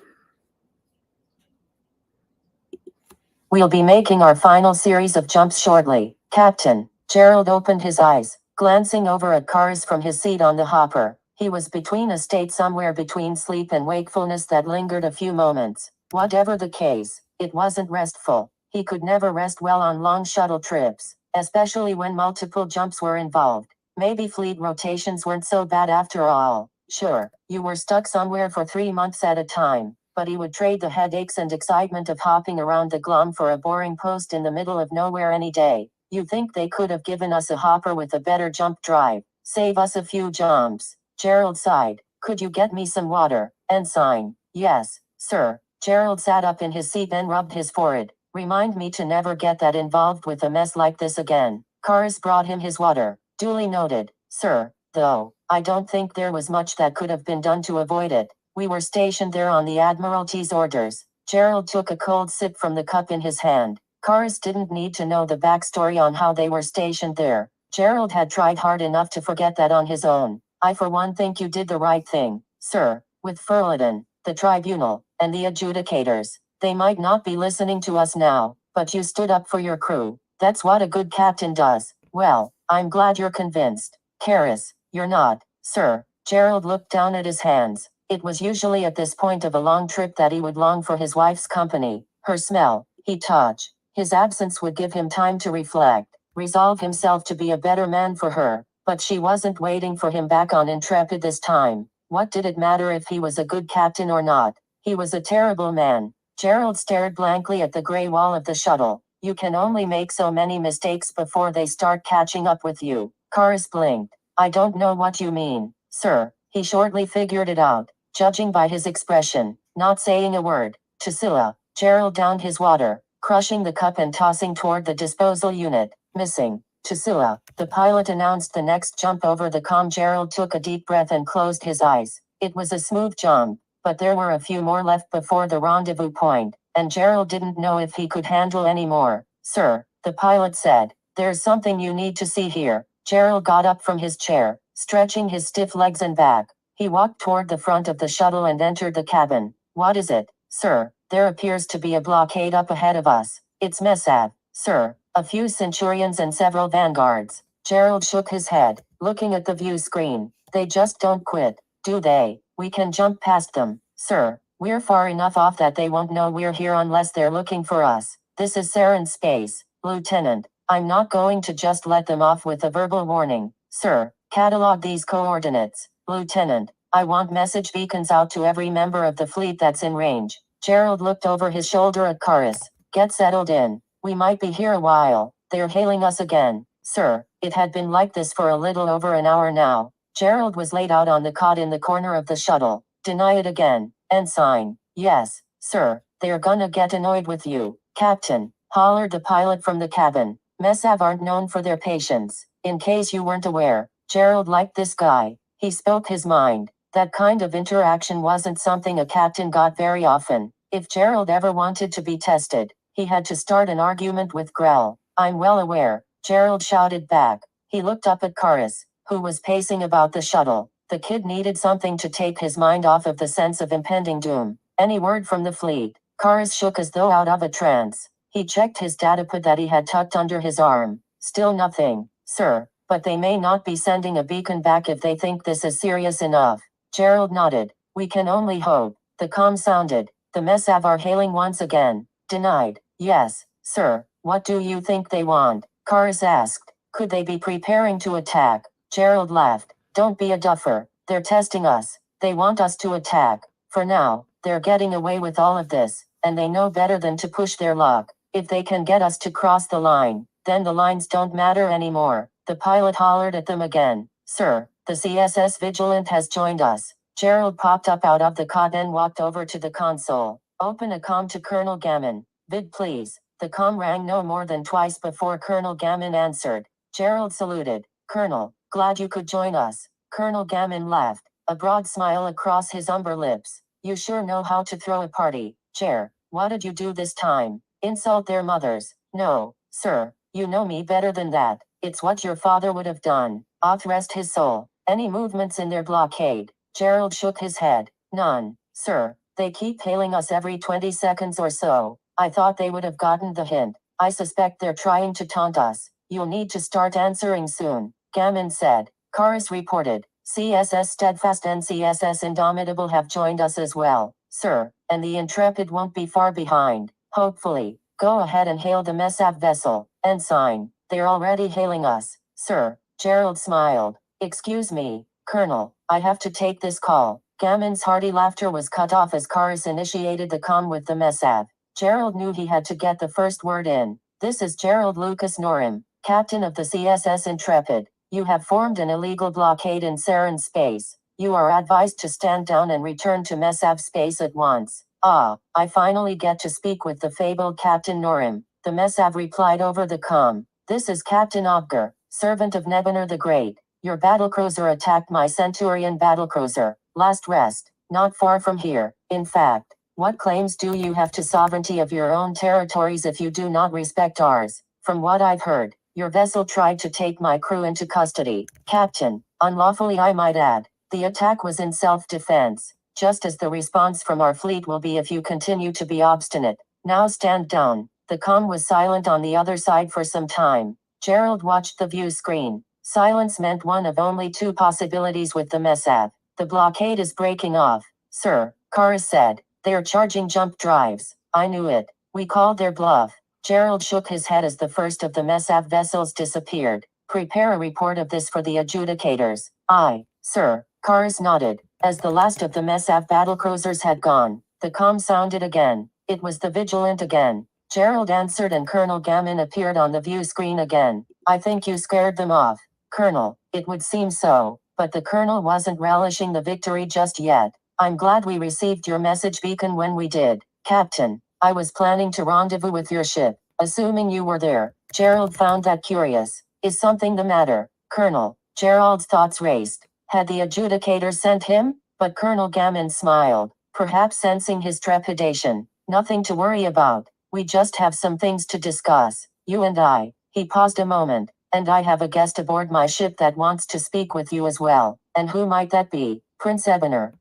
We'll be making our final series of jumps shortly, Captain. Gerald opened his eyes, glancing over at Kars from his seat on the hopper. He was between a state somewhere between sleep and wakefulness that lingered a few moments. Whatever the case, it wasn't restful. He could never rest well on long shuttle trips, especially when multiple jumps were involved. Maybe fleet rotations weren't so bad after all. Sure, you were stuck somewhere for 3 months at a time, but he would trade the headaches and excitement of hopping around the glum for a boring post in the middle of nowhere any day. You'd think they could have given us a hopper with a better jump drive. Save us a few jumps. Gerald sighed. Could you get me some water? Ensign. Yes. sir. Gerald sat up in his seat and rubbed his forehead. Remind me to never get that involved with a mess like this again. Karis brought him his water. Duly noted, sir. Though, I don't think there was much that could have been done to avoid it. We were stationed there on the Admiralty's orders. Gerald took a cold sip from the cup in his hand. Karis didn't need to know the backstory on how they were stationed there. Gerald had tried hard enough to forget that on his own. I for one think you did the right thing, sir. With Furladen, the tribunal, and the adjudicators. They might not be listening to us now, but you stood up for your crew. That's what a good captain does. Well, I'm glad you're convinced. Karis, you're not, sir. Gerald looked down at his hands. It was usually at this point of a long trip that he would long for his wife's company, her smell, he'd touch. His absence would give him time to reflect, resolve himself to be a better man for her, but she wasn't waiting for him back on Intrepid this time. What did it matter if he was a good captain or not? He was a terrible man. Gerald stared blankly at the gray wall of the shuttle. You can only make so many mistakes before they start catching up with you. Karis blinked. I don't know what you mean, sir. He shortly figured it out, judging by his expression, not saying a word. Tassila. Gerald downed his water, crushing the cup and tossing toward the disposal unit. Missing. Tassila. The pilot announced the next jump over the comm. Gerald took a deep breath and closed his eyes. It was a smooth jump, but there were a few more left before the rendezvous point, and Gerald didn't know if he could handle any more. Sir, the pilot said, there's something you need to see here. Gerald got up from his chair, stretching his stiff legs and back. He walked toward the front of the shuttle and entered the cabin. What is it, sir? There appears to be a blockade up ahead of us. It's Messav, sir. A few Centurions and several vanguards. Gerald shook his head, looking at the view screen. They just don't quit, do they? We can jump past them, sir. We're far enough off that they won't know we're here unless they're looking for us. This is Saren space, Lieutenant. I'm not going to just let them off with a verbal warning. Sir, catalog these coordinates. Lieutenant, I want message beacons out to every member of the fleet that's in range. Gerald looked over his shoulder at Karis. Get settled in. We might be here a while. They're hailing us again. Sir, it had been like this for a little over an hour now. Gerald was laid out on the cot in the corner of the shuttle. Deny it again. Ensign. Yes, sir. They're gonna get annoyed with you. Captain, hollered the pilot from the cabin. Messav aren't known for their patience. In case you weren't aware, Gerald liked this guy. He spoke his mind. That kind of interaction wasn't something a captain got very often. If Gerald ever wanted to be tested, he had to start an argument with Grell. I'm well aware, Gerald shouted back. He looked up at Karis, who was pacing about the shuttle. The kid needed something to take his mind off of the sense of impending doom. Any word from the fleet? Karis shook as though out of a trance. He checked his datapad that he had tucked under his arm. Still nothing, sir, but they may not be sending a beacon back if they think this is serious enough. Gerald nodded. We can only hope. The comm sounded. The Messav are hailing once again. Denied. Yes, sir. What do you think they want? Karis asked. Could they be preparing to attack? Gerald laughed. Don't be a duffer. They're testing us. They want us to attack. For now, they're getting away with all of this, and they know better than to push their luck. If they can get us to cross the line, then the lines don't matter anymore. The pilot hollered at them again. Sir, the CSS Vigilant has joined us. Gerald popped up out of the cot and walked over to the console. Open a comm to Colonel Gammon. Vid please. The comm rang no more than twice before Colonel Gammon answered. Gerald saluted. Colonel, glad you could join us. Colonel Gammon laughed, a broad smile across his umber lips. You sure know how to throw a party, Chair. What did you do this time? Insult their mothers? No, sir. You know me better than that. It's what your father would have done. Off rest his soul. Any movements in their blockade? Gerald shook his head. None, sir. They keep hailing us every 20 seconds or so. I thought they would have gotten the hint. I suspect they're trying to taunt us. You'll need to start answering soon, Gammon said. Karis reported. CSS Steadfast and CSS Indomitable have joined us as well, sir, and the Intrepid won't be far behind, hopefully. Go ahead and hail the Messav vessel. Ensign, they're already hailing us, sir. Gerald smiled. Excuse me, Colonel, I have to take this call. Gammon's hearty laughter was cut off as Karis initiated the comm with the Messav. Gerald knew he had to get the first word in. This is Gerald Lucas Norim, captain of the CSS Intrepid. You have formed an illegal blockade in Saren space. You are advised to stand down and return to Messav space at once. Ah, I finally get to speak with the fabled Captain Norim, the Messav replied over the comm. This is Captain Obger, servant of Nebunar the Great. Your battlecruiser attacked my Centurion battlecruiser, last rest, not far from here. In fact, what claims do you have to sovereignty of your own territories if you do not respect ours? From what I've heard, your vessel tried to take my crew into custody. Captain, unlawfully I might add. The attack was in self-defense, just as the response from our fleet will be if you continue to be obstinate. Now stand down. The comm was silent on the other side for some time. Gerald watched the view screen. Silence meant one of only two possibilities with the Messav. The blockade is breaking off, sir, Kara said. They're charging jump drives. I knew it. We called their bluff. Gerald shook his head as the first of the Messav vessels disappeared. Prepare a report of this for the adjudicators. Aye, sir, Kars nodded. As the last of the Messav battlecruisers had gone, the comm sounded again. It was the Vigilant again. Gerald answered and Colonel Gammon appeared on the view screen again. I think you scared them off, Colonel. It would seem so, but the Colonel wasn't relishing the victory just yet. I'm glad we received your message beacon when we did, Captain. I was planning to rendezvous with your ship, assuming you were there. Gerald found that curious. Is something the matter, Colonel? Gerald's thoughts raced. Had the adjudicator sent him? But Colonel Gammon smiled, perhaps sensing his trepidation. Nothing to worry about. We just have some things to discuss, you and I. He paused a moment. And I have a guest aboard my ship that wants to speak with you as well. And who might that be? Prince Ebener.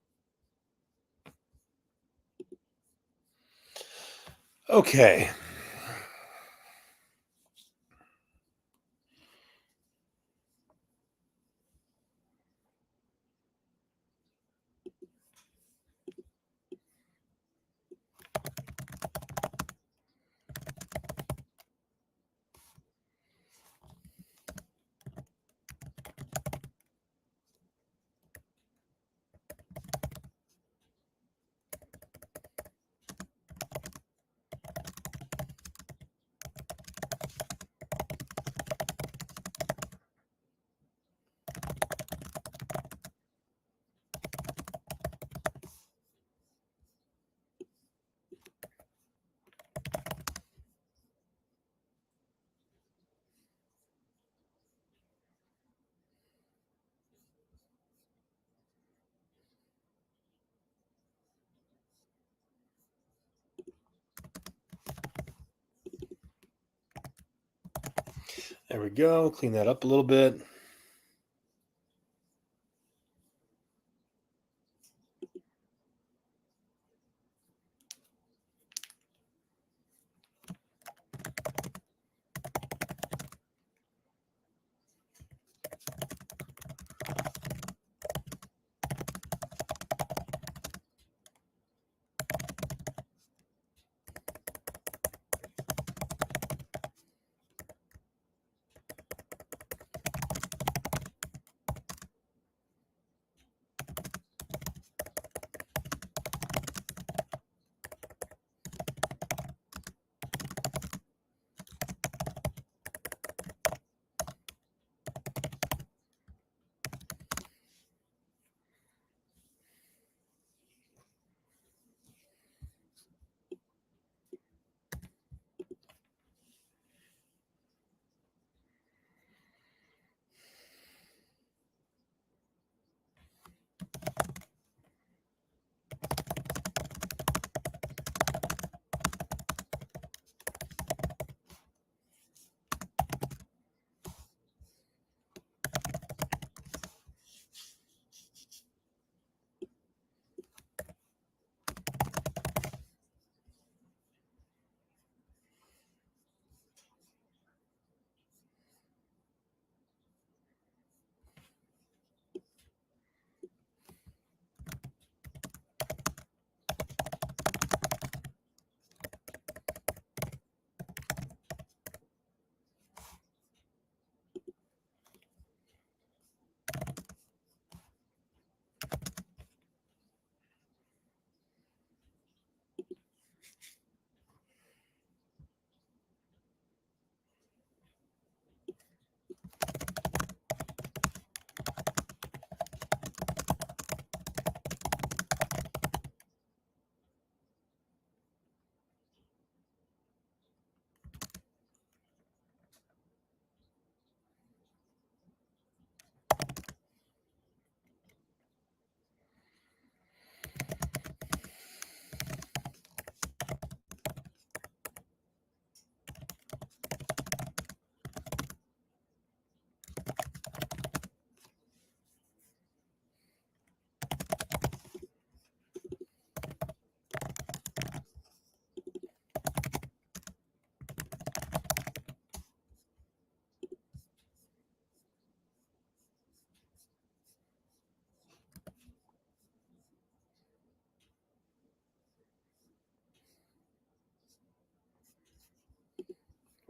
Okay. There we go. Clean that up a little bit.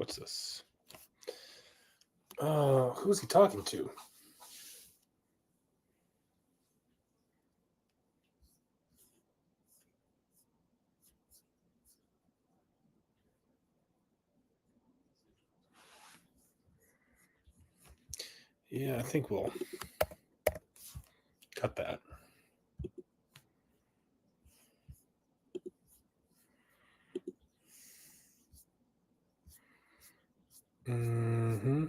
What's this? Who's he talking to? Yeah, I think we'll cut that. Mm-hmm.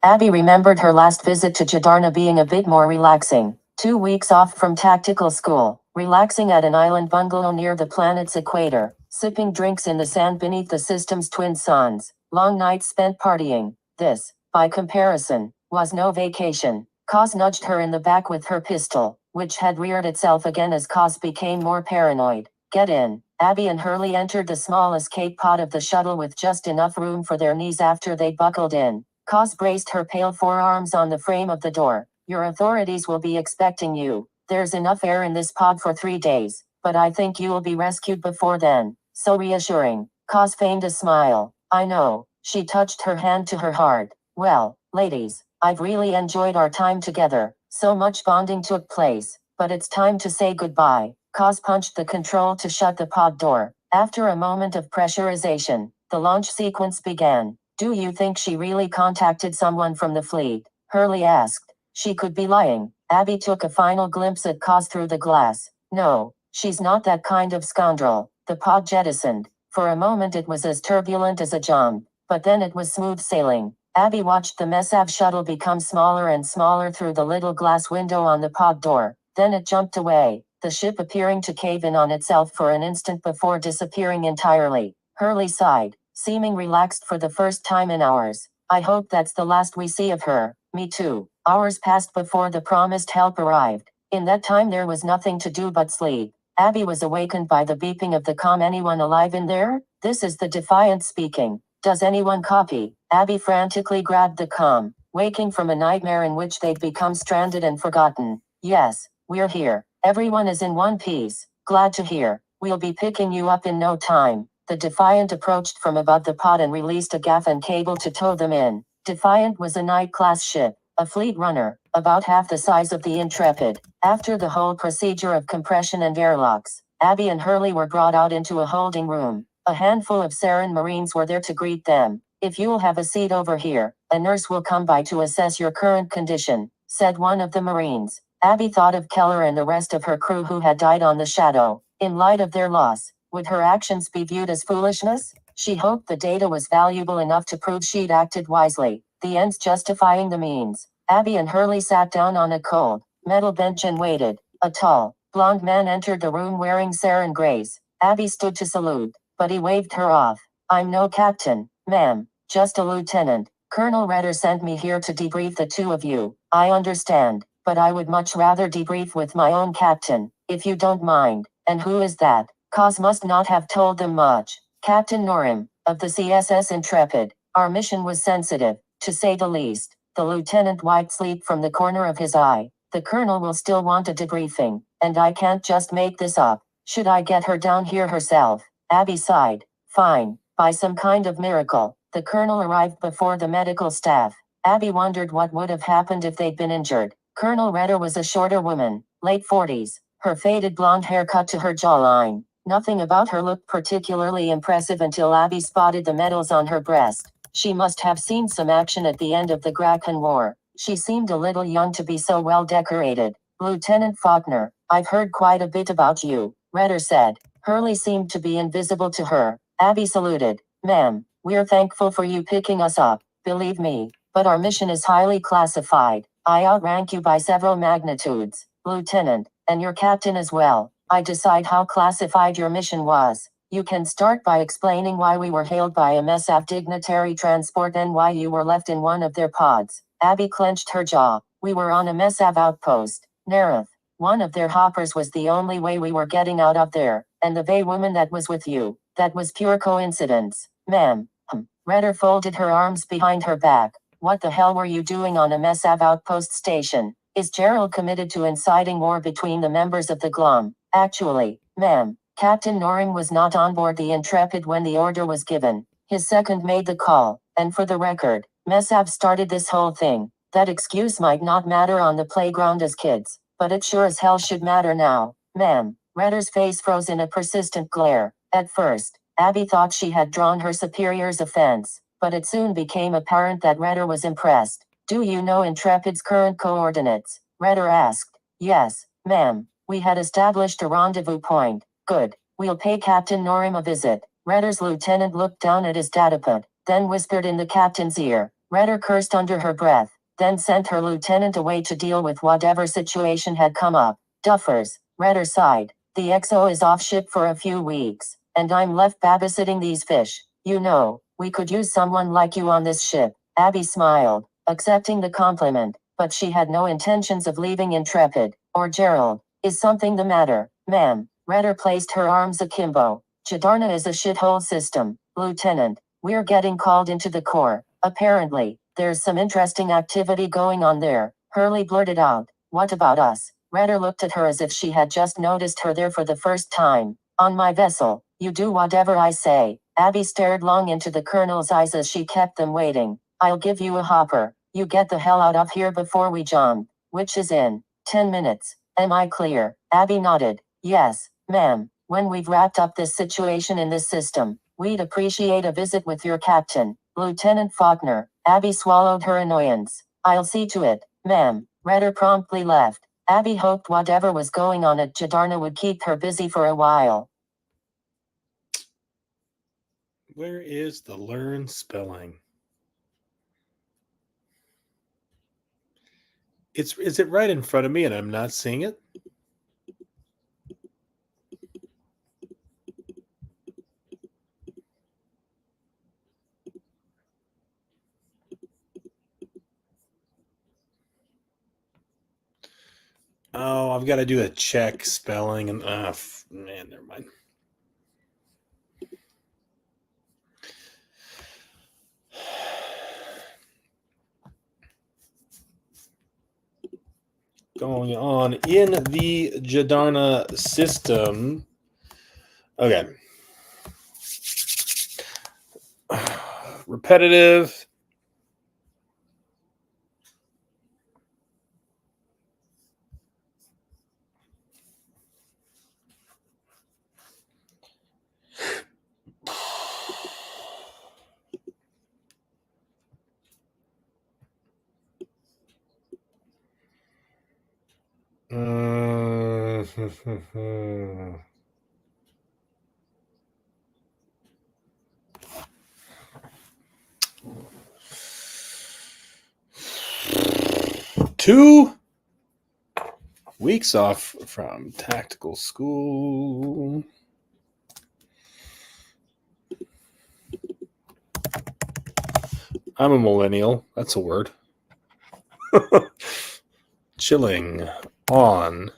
Abby remembered her last visit to Jadarna being a bit more relaxing. 2 weeks off from tactical school, relaxing at an island bungalow near the planet's equator, sipping drinks in the sand beneath the system's twin suns, long nights spent partying. This, by comparison, was no vacation. Kaz nudged her in the back with her pistol, which had reared itself again as Kaz became more paranoid. Get in. Abby and Hurley entered the small escape pod of the shuttle with just enough room for their knees after they buckled in. Kaz braced her pale forearms on the frame of the door. Your authorities will be expecting you. There's enough air in this pod for 3 days, but I think you'll be rescued before then. So reassuring. Kaz feigned a smile. I know. She touched her hand to her heart. Well, ladies, I've really enjoyed our time together. So much bonding took place, but it's time to say goodbye. Kaz punched the control to shut the pod door. After a moment of pressurization, the launch sequence began. Do you think she really contacted someone from the fleet? Hurley asked. She could be lying. Abby took a final glimpse at Kaz through the glass. No, she's not that kind of scoundrel. The pod jettisoned. For a moment it was as turbulent as a jump, but then it was smooth sailing. Abby watched the Mesav shuttle become smaller and smaller through the little glass window on the pod door. Then it jumped away, the ship appearing to cave in on itself for an instant before disappearing entirely. Hurley sighed, seeming relaxed for the first time in hours. I hope that's the last we see of her. Me too. Hours passed before the promised help arrived. In that time there was nothing to do but sleep. Abby was awakened by the beeping of the comm. Anyone alive in there? This is the Defiant speaking. Does anyone copy? Abby frantically grabbed the comm, waking from a nightmare in which they'd become stranded and forgotten. Yes, we're here. Everyone is in one piece. Glad to hear. We'll be picking you up in no time. The Defiant approached from above the pod and released a gaff and cable to tow them in. Defiant was a night-class ship, a fleet runner, about half the size of the Intrepid. After the whole procedure of compression and airlocks, Abby and Hurley were brought out into a holding room. A handful of Saren Marines were there to greet them. If you'll have a seat over here, a nurse will come by to assess your current condition, said one of the Marines. Abby thought of Keller and the rest of her crew who had died on the Shadow. In light of their loss, would her actions be viewed as foolishness? She hoped the data was valuable enough to prove she'd acted wisely, the ends justifying the means. Abby and Hurley sat down on a cold, metal bench and waited. A tall, blond man entered the room wearing Saren grays. Abby stood to salute, but he waved her off. I'm no captain, ma'am, just a lieutenant. Colonel Redder sent me here to debrief the two of you. I understand, but I would much rather debrief with my own captain, if you don't mind. And who is that? Kaz must not have told them much. Captain Norim, of the CSS Intrepid. Our mission was sensitive, to say the least. The lieutenant wiped sleep from the corner of his eye. The colonel will still want a debriefing, and I can't just make this up. Should I get her down here herself? Abby sighed. Fine. By some kind of miracle, the colonel arrived before the medical staff. Abby wondered what would have happened if they'd been injured. Colonel Redder was a shorter woman, late 40s, her faded blonde hair cut to her jawline. Nothing about her looked particularly impressive until Abby spotted the medals on her breast. She must have seen some action at the end of the Grakan War. She seemed a little young to be so well decorated. Lieutenant Faulkner, I've heard quite a bit about you, Redder said. Hurley seemed to be invisible to her. Abby saluted. Ma'am, we're thankful for you picking us up, believe me, but our mission is highly classified. I outrank you by several magnitudes, Lieutenant, and your captain as well. I decide how classified your mission was. You can start by explaining why we were hailed by a MESAF dignitary transport and why you were left in one of their pods. Abby clenched her jaw. We were on a MESAV outpost, Nerith. One of their hoppers was the only way we were getting out of there, and the Vey woman that was with you, that was pure coincidence. Ma'am, Redder folded her arms behind her back. What the hell were you doing on a MESAV outpost station? Is Gerald committed to inciting war between the members of the GLOM? Actually, ma'am, Captain Norim was not on board the Intrepid when the order was given. His second made the call, and for the record, Messab started this whole thing. That excuse might not matter on the playground as kids, but it sure as hell should matter now, ma'am. Redder's face froze in a persistent glare. At first, Abby thought she had drawn her superior's offense, but it soon became apparent that Redder was impressed. Do you know Intrepid's current coordinates? Redder asked. Yes, ma'am. We had established a rendezvous point. Good. We'll pay Captain Norim a visit. Redder's lieutenant looked down at his datapad, then whispered in the captain's ear. Redder cursed under her breath, then sent her lieutenant away to deal with whatever situation had come up. Duffers. Redder sighed. The XO is off ship for a few weeks, and I'm left babysitting these fish. You know, we could use someone like you on this ship. Abby smiled, accepting the compliment, but she had no intentions of leaving Intrepid. Or Gerald. Is something the matter, ma'am? Redder placed her arms akimbo. Jadarna is a shithole system, Lieutenant. We're getting called into the Corps. Apparently, there's some interesting activity going on there. Hurley blurted out. What about us? Redder looked at her as if she had just noticed her there for the first time. On my vessel, you do whatever I say. Abby stared long into the colonel's eyes as she kept them waiting. I'll give you a hopper. You get the hell out of here before we jump. Which is in 10 minutes. Am I clear? Abby nodded. Yes, ma'am. When we've wrapped up this situation in this system, we'd appreciate a visit with your captain, Lieutenant Faulkner. Abby swallowed her annoyance. I'll see to it, ma'am. Redder promptly left. Abby hoped whatever was going on at Jadarna would keep her busy for a while. Where is the learn spelling? Is it right in front of me and I'm not seeing it? Oh, I've got to do a check spelling and man, never mind. Going on in the Jadarna system. Okay. Repetitive. Two weeks off from tactical school. I'm a millennial. That's a word. Chilling on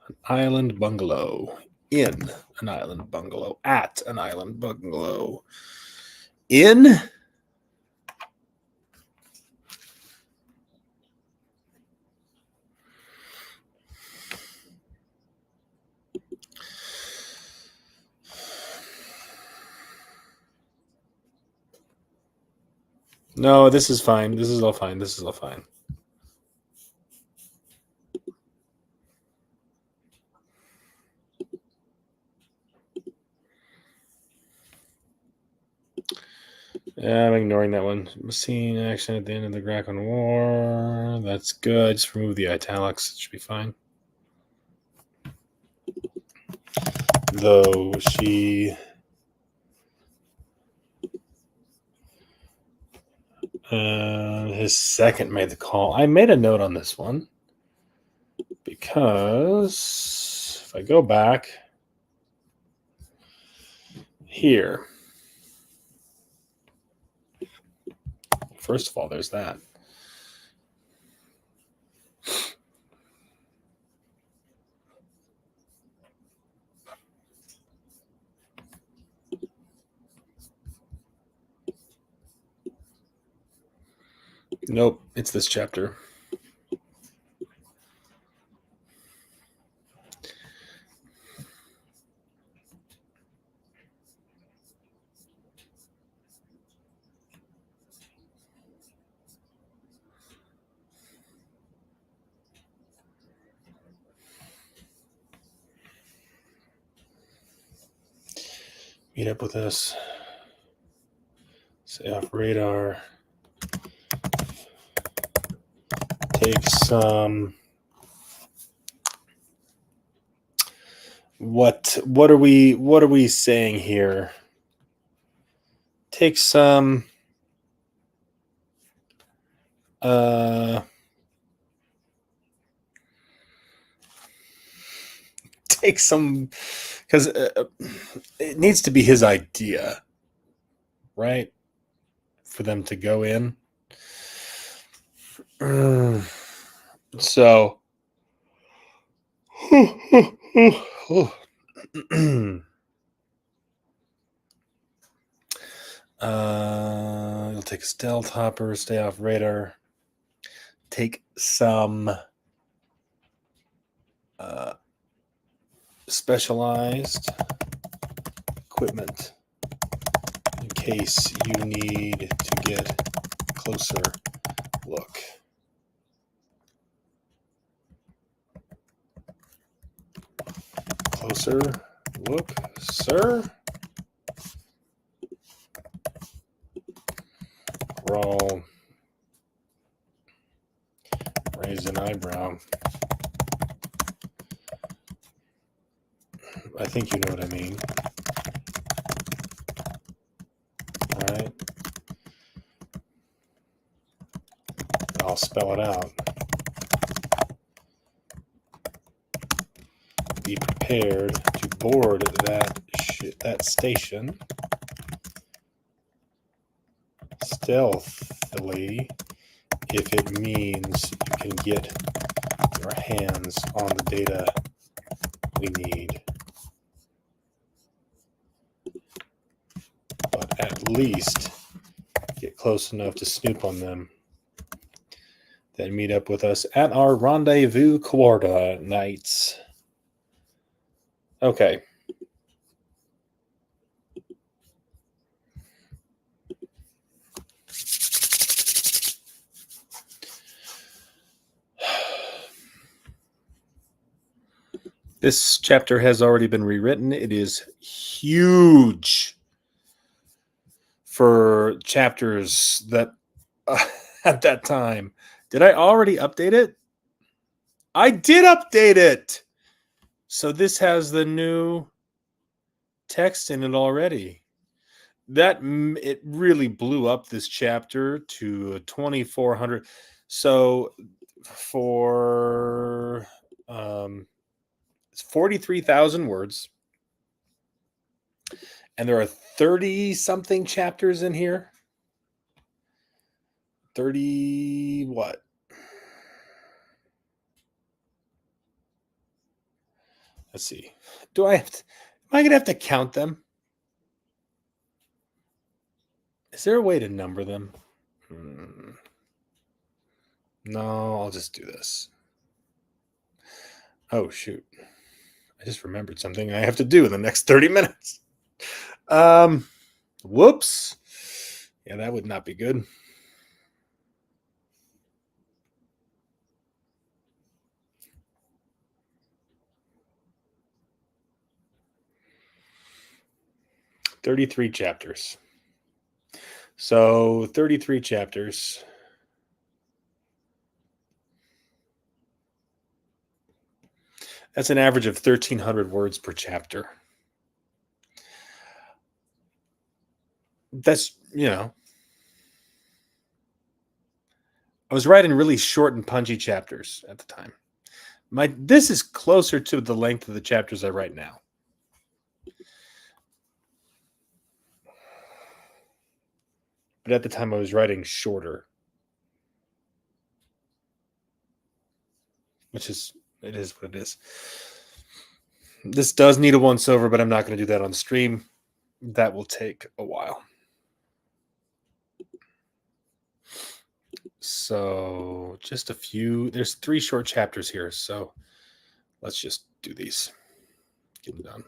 an island bungalow. In an island bungalow. At an island bungalow. In No, this is fine. This is all fine. This is all fine. Yeah, I'm ignoring that one. Scene action at the end of the Grackon War. That's good. Just remove the italics. It should be fine. Though she his second made the call. I made a note on this one because if I go back here, first of all, there's that. Nope, it's this chapter. Meet up with us. Stay off radar. Take some. What are we saying here? Take some. Take some, because it needs to be his idea, right? For them to go in. So. You'll take a stealth hopper, stay off radar. Take some specialized equipment in case you need to get closer look. Closer look, sir. Roll. Raise an eyebrow. I think you know what I mean. All right. I'll spell it out. Be prepared to board that station stealthily if it means you can get your hands on the data we need. But at least get close enough to snoop on them. Then meet up with us at our rendezvous coordinates. Okay. This chapter has already been rewritten. It is huge for chapters that at that time. Did I already update it? I did update it. So this has the new text in it already. It really blew up this chapter to 2,400. So for it's 43,000 words, and there are 30 something chapters in here. 30 what? Let's see. Am I going to have to count them? Is there a way to number them? No, I'll just do this. Oh, shoot. I just remembered something I have to do in the next 30 minutes. Whoops. Yeah, that would not be good. $33 chapters. So 33 chapters. That's an average of 1,300 words per chapter. That's, I was writing really short and punchy chapters at the time. This is closer to the length of the chapters I write now. But at the time I was writing shorter. It is what it is. This does need a once over, but I'm not going to do that on stream. That will take a while. So just a few. There's 3 short chapters here, so let's just do these. Get them done.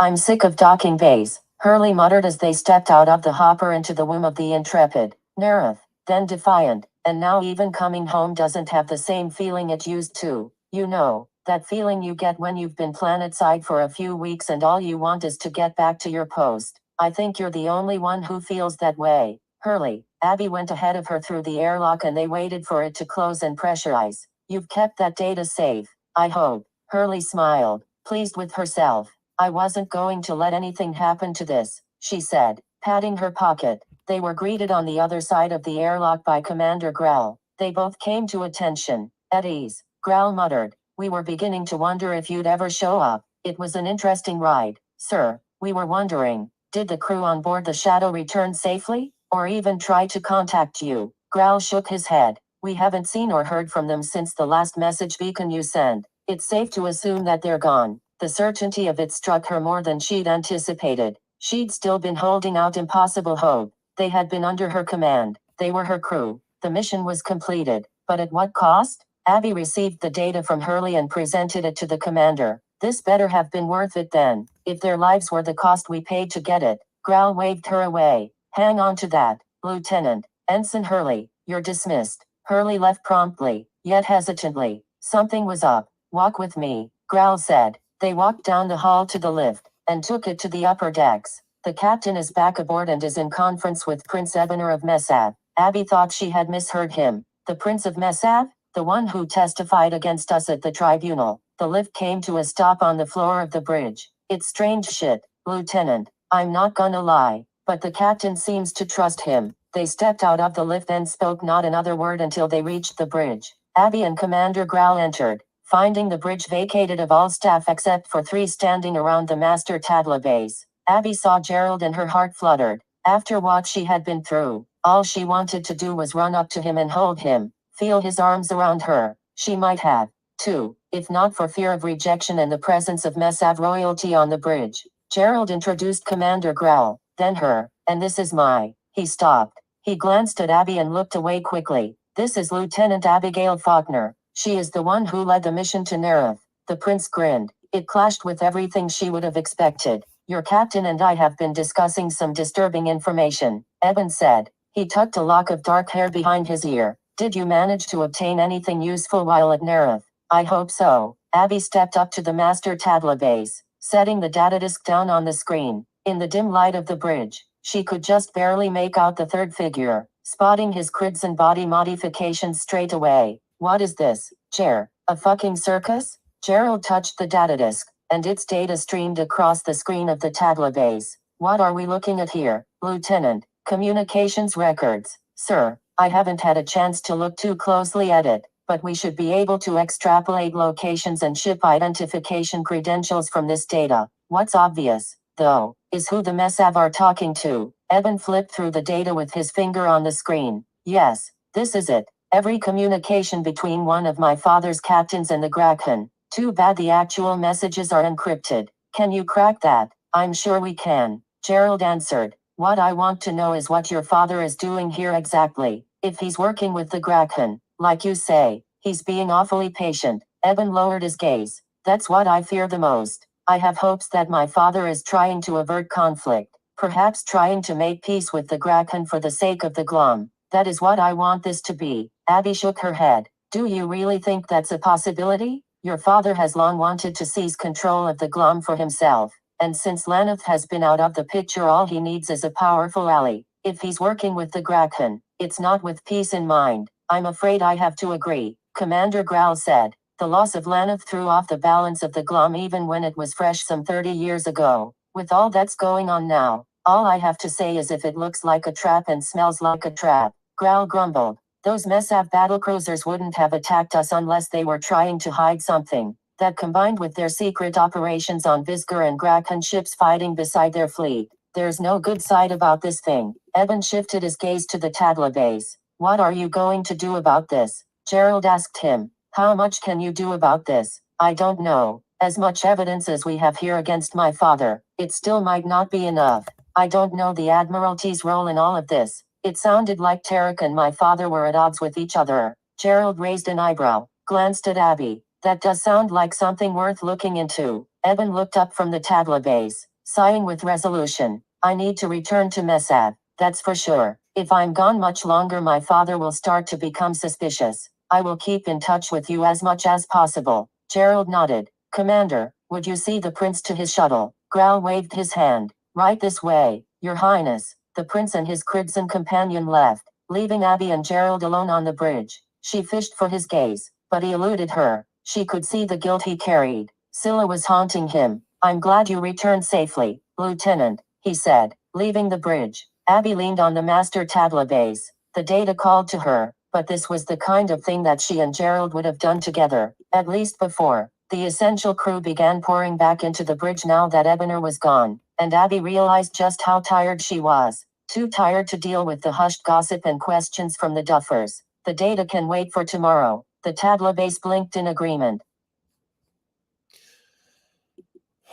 I'm sick of docking bays, Hurley muttered as they stepped out of the hopper into the womb of the Intrepid. Nerith, then defiant, and now even coming home doesn't have the same feeling it used to. You know, that feeling you get when you've been planetside for a few weeks and all you want is to get back to your post. I think you're the only one who feels that way. Hurley. Abby went ahead of her through the airlock and they waited for it to close and pressurize. You've kept that data safe, I hope. Hurley smiled, pleased with herself. I wasn't going to let anything happen to this, she said, patting her pocket. They were greeted on the other side of the airlock by Commander Growl. They both came to attention. At ease, Growl muttered. We were beginning to wonder if you'd ever show up. It was an interesting ride, sir. We were wondering, did the crew on board the Shadow return safely? Or even try to contact you? Growl shook his head. We haven't seen or heard from them since the last message beacon you sent. It's safe to assume that they're gone. The certainty of it struck her more than she'd anticipated. She'd still been holding out impossible hope. They had been under her command. They were her crew. The mission was completed. But at what cost? Abby received the data from Hurley and presented it to the commander. This better have been worth it then, if their lives were the cost we paid to get it. Growl waved her away. Hang on to that, Lieutenant. Ensign Hurley, you're dismissed. Hurley left promptly, yet hesitantly. Something was up. Walk with me, Growl said. They walked down the hall to the lift, and took it to the upper decks. The captain is back aboard and is in conference with Prince Ebener of Messav. Abby thought she had misheard him. The Prince of Messav? The one who testified against us at the tribunal. The lift came to a stop on the floor of the bridge. It's strange shit, Lieutenant. I'm not gonna lie, but the captain seems to trust him. They stepped out of the lift and spoke not another word until they reached the bridge. Abby and Commander Growl entered, finding the bridge vacated of all staff except for 3 standing around the master Tadla base. Abby saw Gerald and her heart fluttered. After what she had been through, all she wanted to do was run up to him and hold him, feel his arms around her. She might have, too, if not for fear of rejection and the presence of Messav royalty on the bridge. Gerald introduced Commander Growl, then her, and this is my. He stopped. He glanced at Abby and looked away quickly. This is Lieutenant Abigail Faulkner. She is the one who led the mission to Nereth. The prince grinned. It clashed with everything she would have expected. Your captain and I have been discussing some disturbing information, Eben said. He tucked a lock of dark hair behind his ear. Did you manage to obtain anything useful while at Nereth? I hope so. Abby stepped up to the master Tadla base, setting the data disk down on the screen. In the dim light of the bridge, she could just barely make out the third figure, spotting his crids and body modifications straight away. What is this, Chair? A fucking circus? Gerald touched the data disk, and its data streamed across the screen of the Tadla base. What are we looking at here, Lieutenant? Communications records, sir. I haven't had a chance to look too closely at it, but we should be able to extrapolate locations and ship identification credentials from this data. What's obvious, though, is who the Messav are talking to. Eben flipped through the data with his finger on the screen. Yes, this is it. Every communication between one of my father's captains and the Graken. Too bad the actual messages are encrypted. Can you crack that? I'm sure we can, Gerald answered. What I want to know is what your father is doing here exactly. If he's working with the Graken, like you say, he's being awfully patient. Eben lowered his gaze. That's what I fear the most. I have hopes that my father is trying to avert conflict, perhaps trying to make peace with the Graken for the sake of the Glom. That is what I want this to be. Abby shook her head. Do you really think that's a possibility? Your father has long wanted to seize control of the Glom for himself, and since Laneth has been out of the picture, all he needs is a powerful ally. If he's working with the Graken, it's not with peace in mind. I'm afraid I have to agree, Commander Growl said. The loss of Laneth threw off the balance of the Glom even when it was fresh some 30 years ago. With all that's going on now, all I have to say is if it looks like a trap and smells like a trap, Growl grumbled. Those Messav battlecruisers wouldn't have attacked us unless they were trying to hide something. That combined with their secret operations on Vizgar and Graken ships fighting beside their fleet, there's no good side about this thing. Eben shifted his gaze to the Tadla base. What are you going to do about this? Gerald asked him. How much can you do about this? I don't know. As much evidence as we have here against my father, it still might not be enough. I don't know the Admiralty's role in all of this. It sounded like Tarek and my father were at odds with each other. Gerald raised an eyebrow, glanced at Abby. That does sound like something worth looking into. Eben looked up from the Tadla base, sighing with resolution. I need to return to Messav, that's for sure. If I'm gone much longer, my father will start to become suspicious. I will keep in touch with you as much as possible. Gerald nodded. Commander, would you see the prince to his shuttle? Growl waved his hand. Right this way, Your Highness. The prince and his crimson companion left, leaving Abby and Gerald alone on the bridge. She fished for his gaze, but he eluded her. She could see the guilt he carried. Scylla was haunting him. I'm glad you returned safely, Lieutenant, he said, leaving the bridge. Abby leaned on the master tabla base. The data called to her, but this was the kind of thing that she and Gerald would have done together, at least before. The essential crew began pouring back into the bridge now that Ebener was gone, and Abby realized just how tired she was. Too tired to deal with the hushed gossip and questions from the duffers. The data can wait for tomorrow. The tabla base blinked in agreement.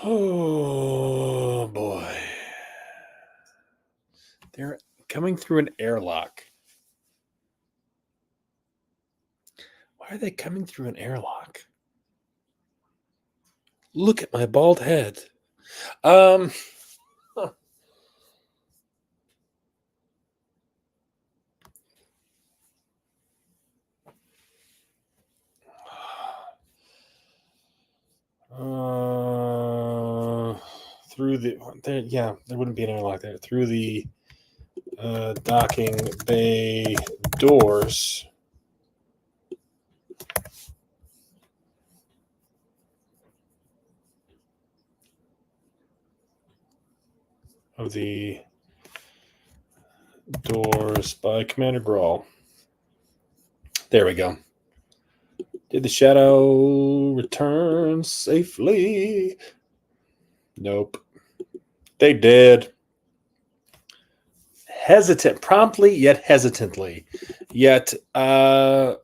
Oh boy. They're coming through an airlock. Why are they coming through an airlock? Look at my bald head. Huh. Through the there wouldn't be an airlock there. Through the docking bay doors. Of the doors by Commander Grawl. There we go. Did the shadow return safely? Nope. They did. Promptly yet hesitantly. Yet, that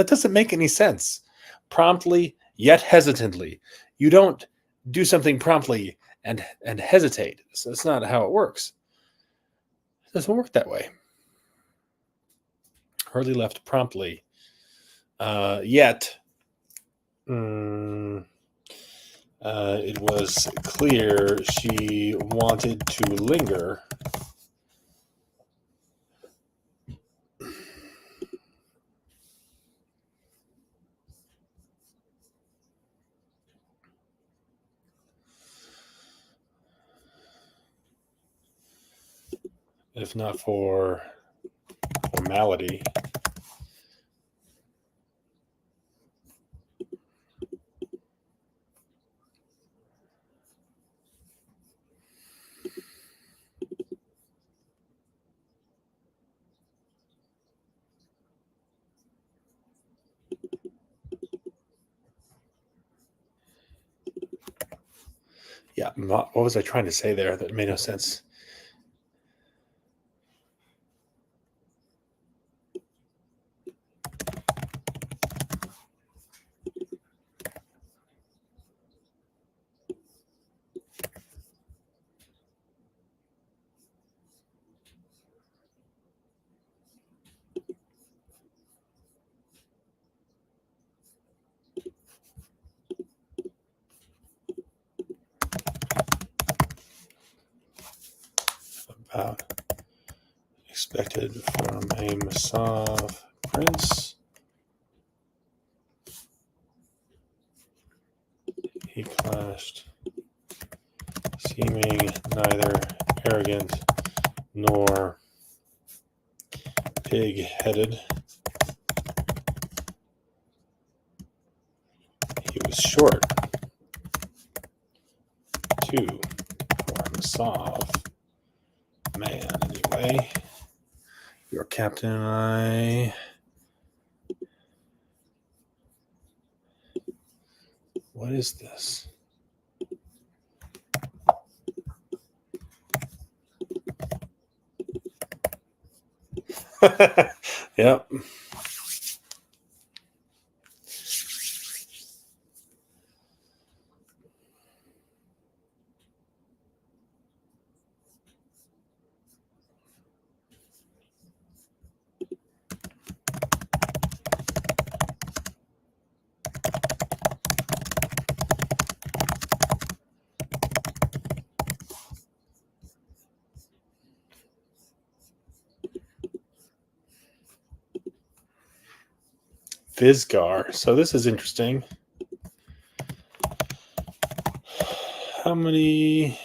doesn't make any sense. Promptly yet hesitantly. You don't do something promptly and hesitate. So that's not how it works. It doesn't work that way. Hurley left promptly. Yet, it was clear she wanted to linger. If not for formality. Yeah, what was I trying to say there that made no sense? About expected from a Masav prince. He clashed, seeming neither arrogant nor pig-headed. He was short, too, for a Masav man, anyway. Your captain and I. What is this? Yep. Vizgar. So this is interesting. How many?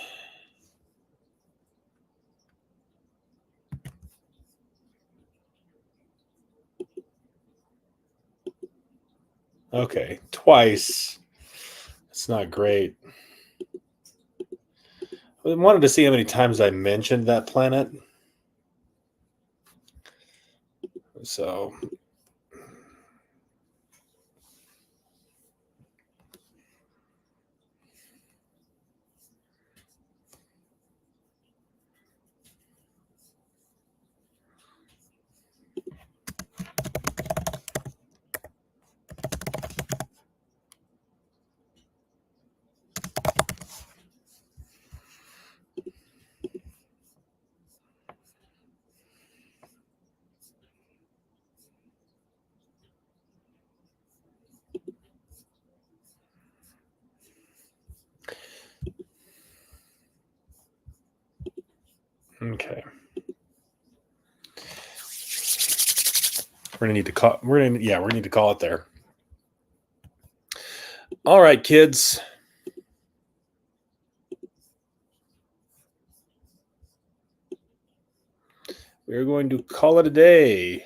Okay, twice. It's not great. I wanted to see how many times I mentioned that planet. So, okay. We're gonna need to call. We're gonna need to call it there. All right, kids. We're going to call it a day.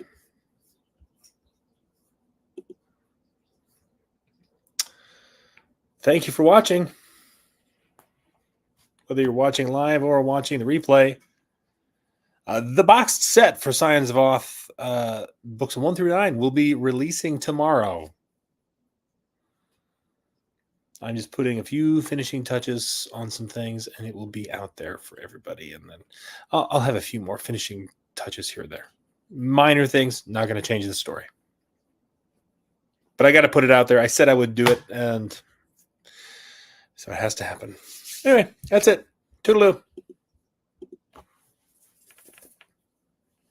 Thank you for watching. Whether you're watching live or watching the replay, the boxed set for Scions of Oth, books 1 through 9, will be releasing tomorrow. I'm just putting a few finishing touches on some things, and it will be out there for everybody. And then I'll have a few more finishing touches here or there. Minor things, not going to change the story. But I got to put it out there. I said I would do it, and so it has to happen. Anyway, that's it. Toodaloo.